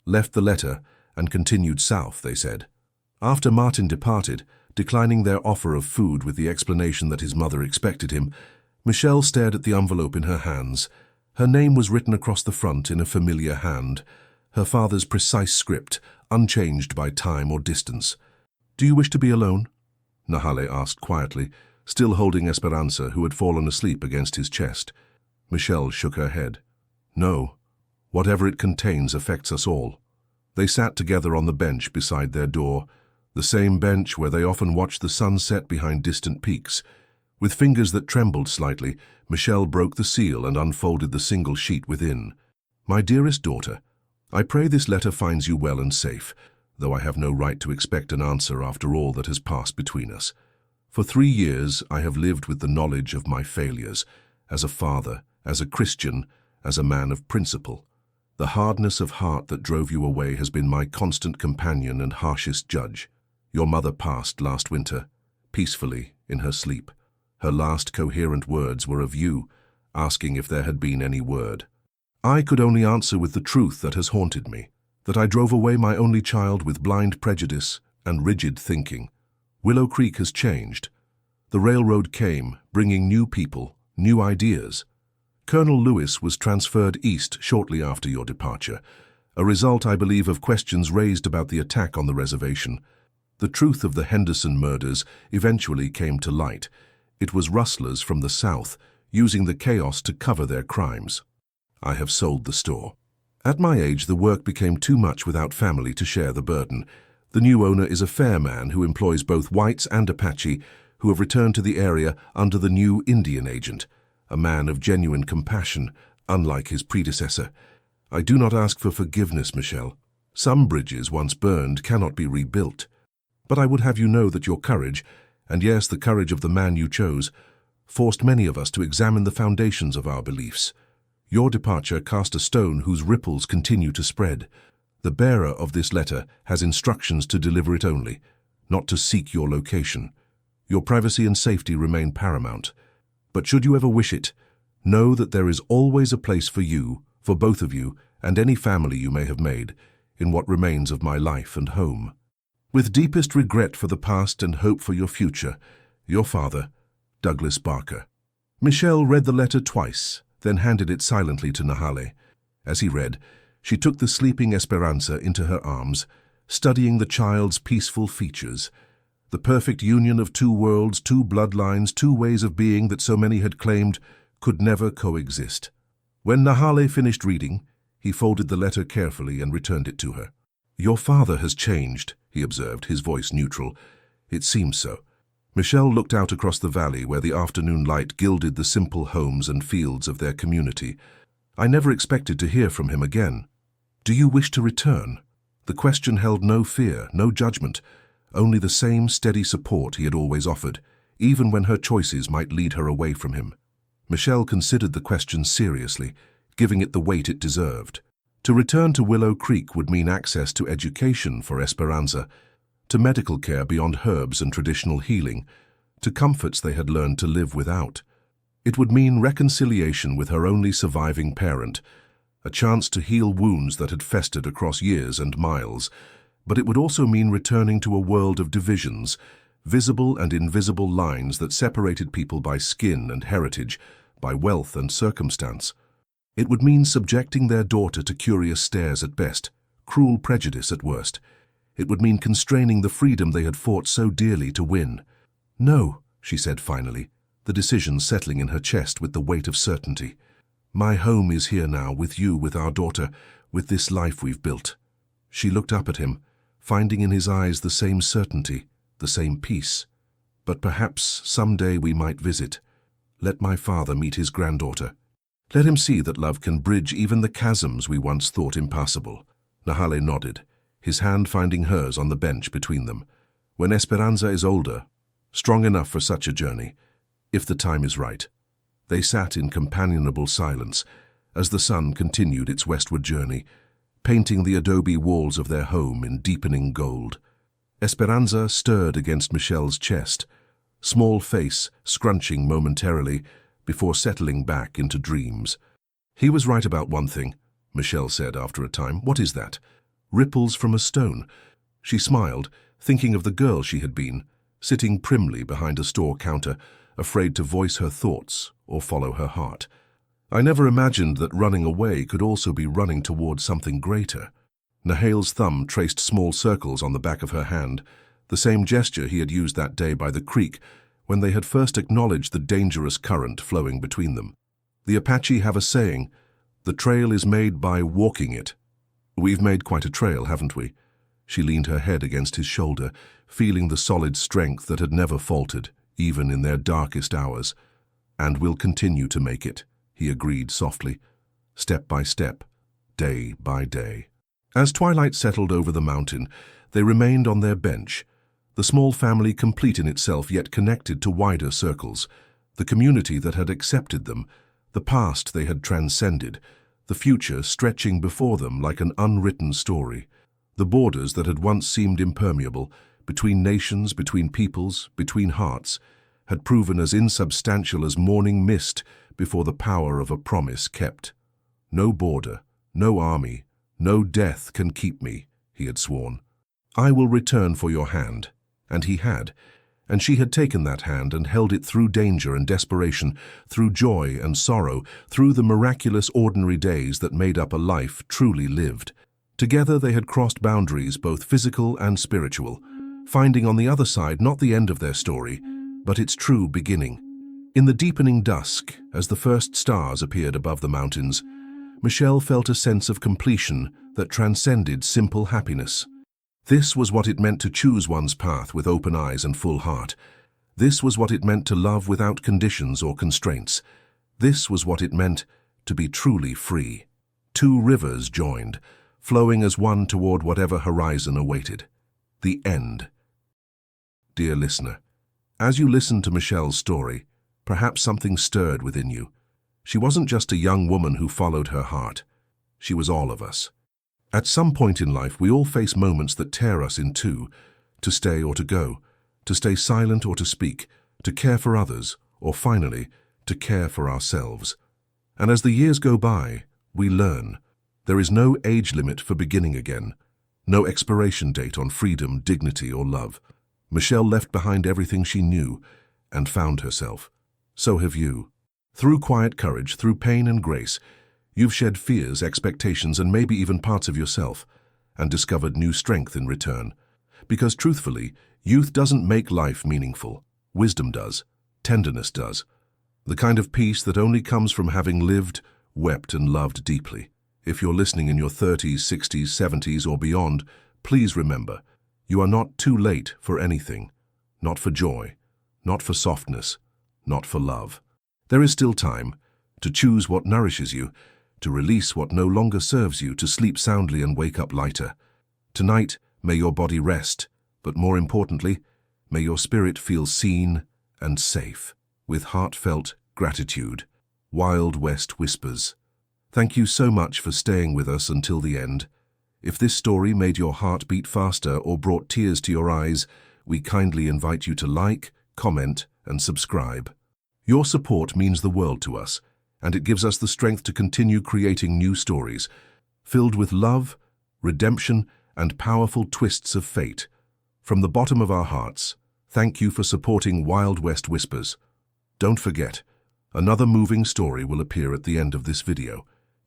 Left the letter and continued south," they said. After Martin departed, declining their offer of food with the explanation that his mother expected him, Michelle stared at the envelope in her hands. Her name was written across the front in a familiar hand, her father's precise script, unchanged by time or distance. "Do you wish to be alone?" Nahali asked quietly, still holding Esperanza, who had fallen asleep against his chest. Michelle shook her head. "No. Whatever it contains affects us all." They sat together on the bench beside their door, the same bench where they often watched the sun set behind distant peaks. With fingers that trembled slightly, Michelle broke the seal and unfolded the single sheet within. "My dearest daughter, I pray this letter finds you well and safe, though I have no right to expect an answer after all that has passed between us. For 3 years I have lived with the knowledge of my failures, as a father, as a Christian, as a man of principle. The hardness of heart that drove you away has been my constant companion and harshest judge. Your mother passed last winter, peacefully, in her sleep. Her last coherent words were of you, asking if there had been any word. I could only answer with the truth that has haunted me, that I drove away my only child with blind prejudice and rigid thinking. Willow Creek has changed. The railroad came, bringing new people, new ideas. Colonel Lewis was transferred east shortly after your departure, a result, I believe, of questions raised about the attack on the reservation. The truth of the Henderson murders eventually came to light. It was rustlers from the south, using the chaos to cover their crimes. I have sold the store. At my age, the work became too much without family to share the burden. The new owner is a fair man who employs both whites and Apache, who have returned to the area under the new Indian agent, a man of genuine compassion, unlike his predecessor. I do not ask for forgiveness, Michelle. Some bridges once burned cannot be rebuilt. But I would have you know that your courage, and yes, the courage of the man you chose, forced many of us to examine the foundations of our beliefs. Your departure cast a stone whose ripples continue to spread. The bearer of this letter has instructions to deliver it only, not to seek your location. Your privacy and safety remain paramount. But should you ever wish it, know that there is always a place for you, for both of you, and any family you may have made, in what remains of my life and home. With deepest regret for the past and hope for your future, your father, Douglas Barker. Michelle read the letter twice, then handed it silently to Nahale. As he read, she took the sleeping Esperanza into her arms, studying the child's peaceful features. The perfect union of two worlds, two bloodlines, two ways of being that so many had claimed could never coexist. When Nahale finished reading, he folded the letter carefully and returned it to her. "Your father has changed," he observed, his voice neutral. "It seems so." Michelle looked out across the valley where the afternoon light gilded the simple homes and fields of their community. "I never expected to hear from him again. Do you wish to return?" The question held no fear, no judgment, only the same steady support he had always offered, even when her choices might lead her away from him. Michelle considered the question seriously, giving it the weight it deserved. To return to Willow Creek would mean access to education for Esperanza, to medical care beyond herbs and traditional healing, to comforts they had learned to live without. It would mean reconciliation with her only surviving parent, a chance to heal wounds that had festered across years and miles, but it would also mean returning to a world of divisions, visible and invisible lines that separated people by skin and heritage, by wealth and circumstance. It would mean subjecting their daughter to curious stares at best, cruel prejudice at worst. It would mean constraining the freedom they had fought so dearly to win. "No," she said finally, the decision settling in her chest with the weight of certainty. "My home is here now, with you, with our daughter, with this life we've built." She looked up at him, finding in his eyes the same certainty, the same peace. "But perhaps someday we might visit. Let my father meet his granddaughter. Let him see that love can bridge even the chasms we once thought impassable." Nahale nodded, his hand finding hers on the bench between them. "When Esperanza is older, strong enough for such a journey, if the time is right." They sat in companionable silence as the sun continued its westward journey, painting the adobe walls of their home in deepening gold. Esperanza stirred against Michelle's chest, small face scrunching momentarily before settling back into dreams. "He was right about one thing," Michelle said after a time. "What is that?" "Ripples from a stone." She smiled, thinking of the girl she had been, sitting primly behind a store counter, afraid to voice her thoughts or follow her heart. "I never imagined that running away could also be running towards something greater." Nahale's thumb traced small circles on the back of her hand, the same gesture he had used that day by the creek when they had first acknowledged the dangerous current flowing between them. "The Apache have a saying, 'The trail is made by walking it.' We've made quite a trail, haven't we?" She leaned her head against his shoulder, feeling the solid strength that had never faltered, even in their darkest hours. "And we'll continue to make it," he agreed softly, "step by step, day by day." As twilight settled over the mountain, they remained on their bench, the small family complete in itself yet connected to wider circles, the community that had accepted them, the past they had transcended, the future stretching before them like an unwritten story, the borders that had once seemed impermeable, between nations, between peoples, between hearts, had proven as insubstantial as morning mist before the power of a promise kept. No border, no army, no death can keep me, he had sworn. I will return for your hand. And he had. And she had taken that hand and held it through danger and desperation, through joy and sorrow, through the miraculous ordinary days that made up a life truly lived. Together they had crossed boundaries, both physical and spiritual, finding on the other side not the end of their story, but its true beginning. In the deepening dusk, as the first stars appeared above the mountains, Michelle felt a sense of completion that transcended simple happiness. This was what it meant to choose one's path with open eyes and full heart. This was what it meant to love without conditions or constraints. This was what it meant to be truly free. Two rivers joined, flowing as one toward whatever horizon awaited. The end. Dear listener, as you listened to Michelle's story, perhaps something stirred within you. She wasn't just a young woman who followed her heart. She was all of us. At some point in life, we all face moments that tear us in two, to stay or to go, to stay silent or to speak, to care for others, or finally, to care for ourselves. And as the years go by, we learn. There is no age limit for beginning again, no expiration date on freedom, dignity, or love. Michelle left behind everything she knew and found herself. So have you. Through quiet courage, through pain and grace, you've shed fears, expectations, and maybe even parts of yourself, and discovered new strength in return. Because truthfully, youth doesn't make life meaningful. Wisdom does. Tenderness does. The kind of peace that only comes from having lived, wept, and loved deeply. If you're listening in your 30s, 60s, 70s, or beyond, please remember, you are not too late for anything. Not for joy, not for softness, not for love. There is still time to choose what nourishes you, to release what no longer serves you, to sleep soundly and wake up lighter. Tonight, may your body rest, but more importantly, may your spirit feel seen and safe. With heartfelt gratitude, Wild West Whispers. Thank you so much for staying with us until the end. If this story made your heart beat faster or brought tears to your eyes, we kindly invite you to like, comment, and subscribe. Your support means the world to us, and it gives us the strength to continue creating new stories, filled with love, redemption, and powerful twists of fate. From the bottom of our hearts, thank you for supporting Wild West Whispers. Don't forget, another moving story will appear at the end of this video.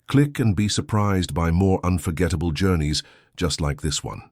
Click and be surprised by more unforgettable journeys just like this one.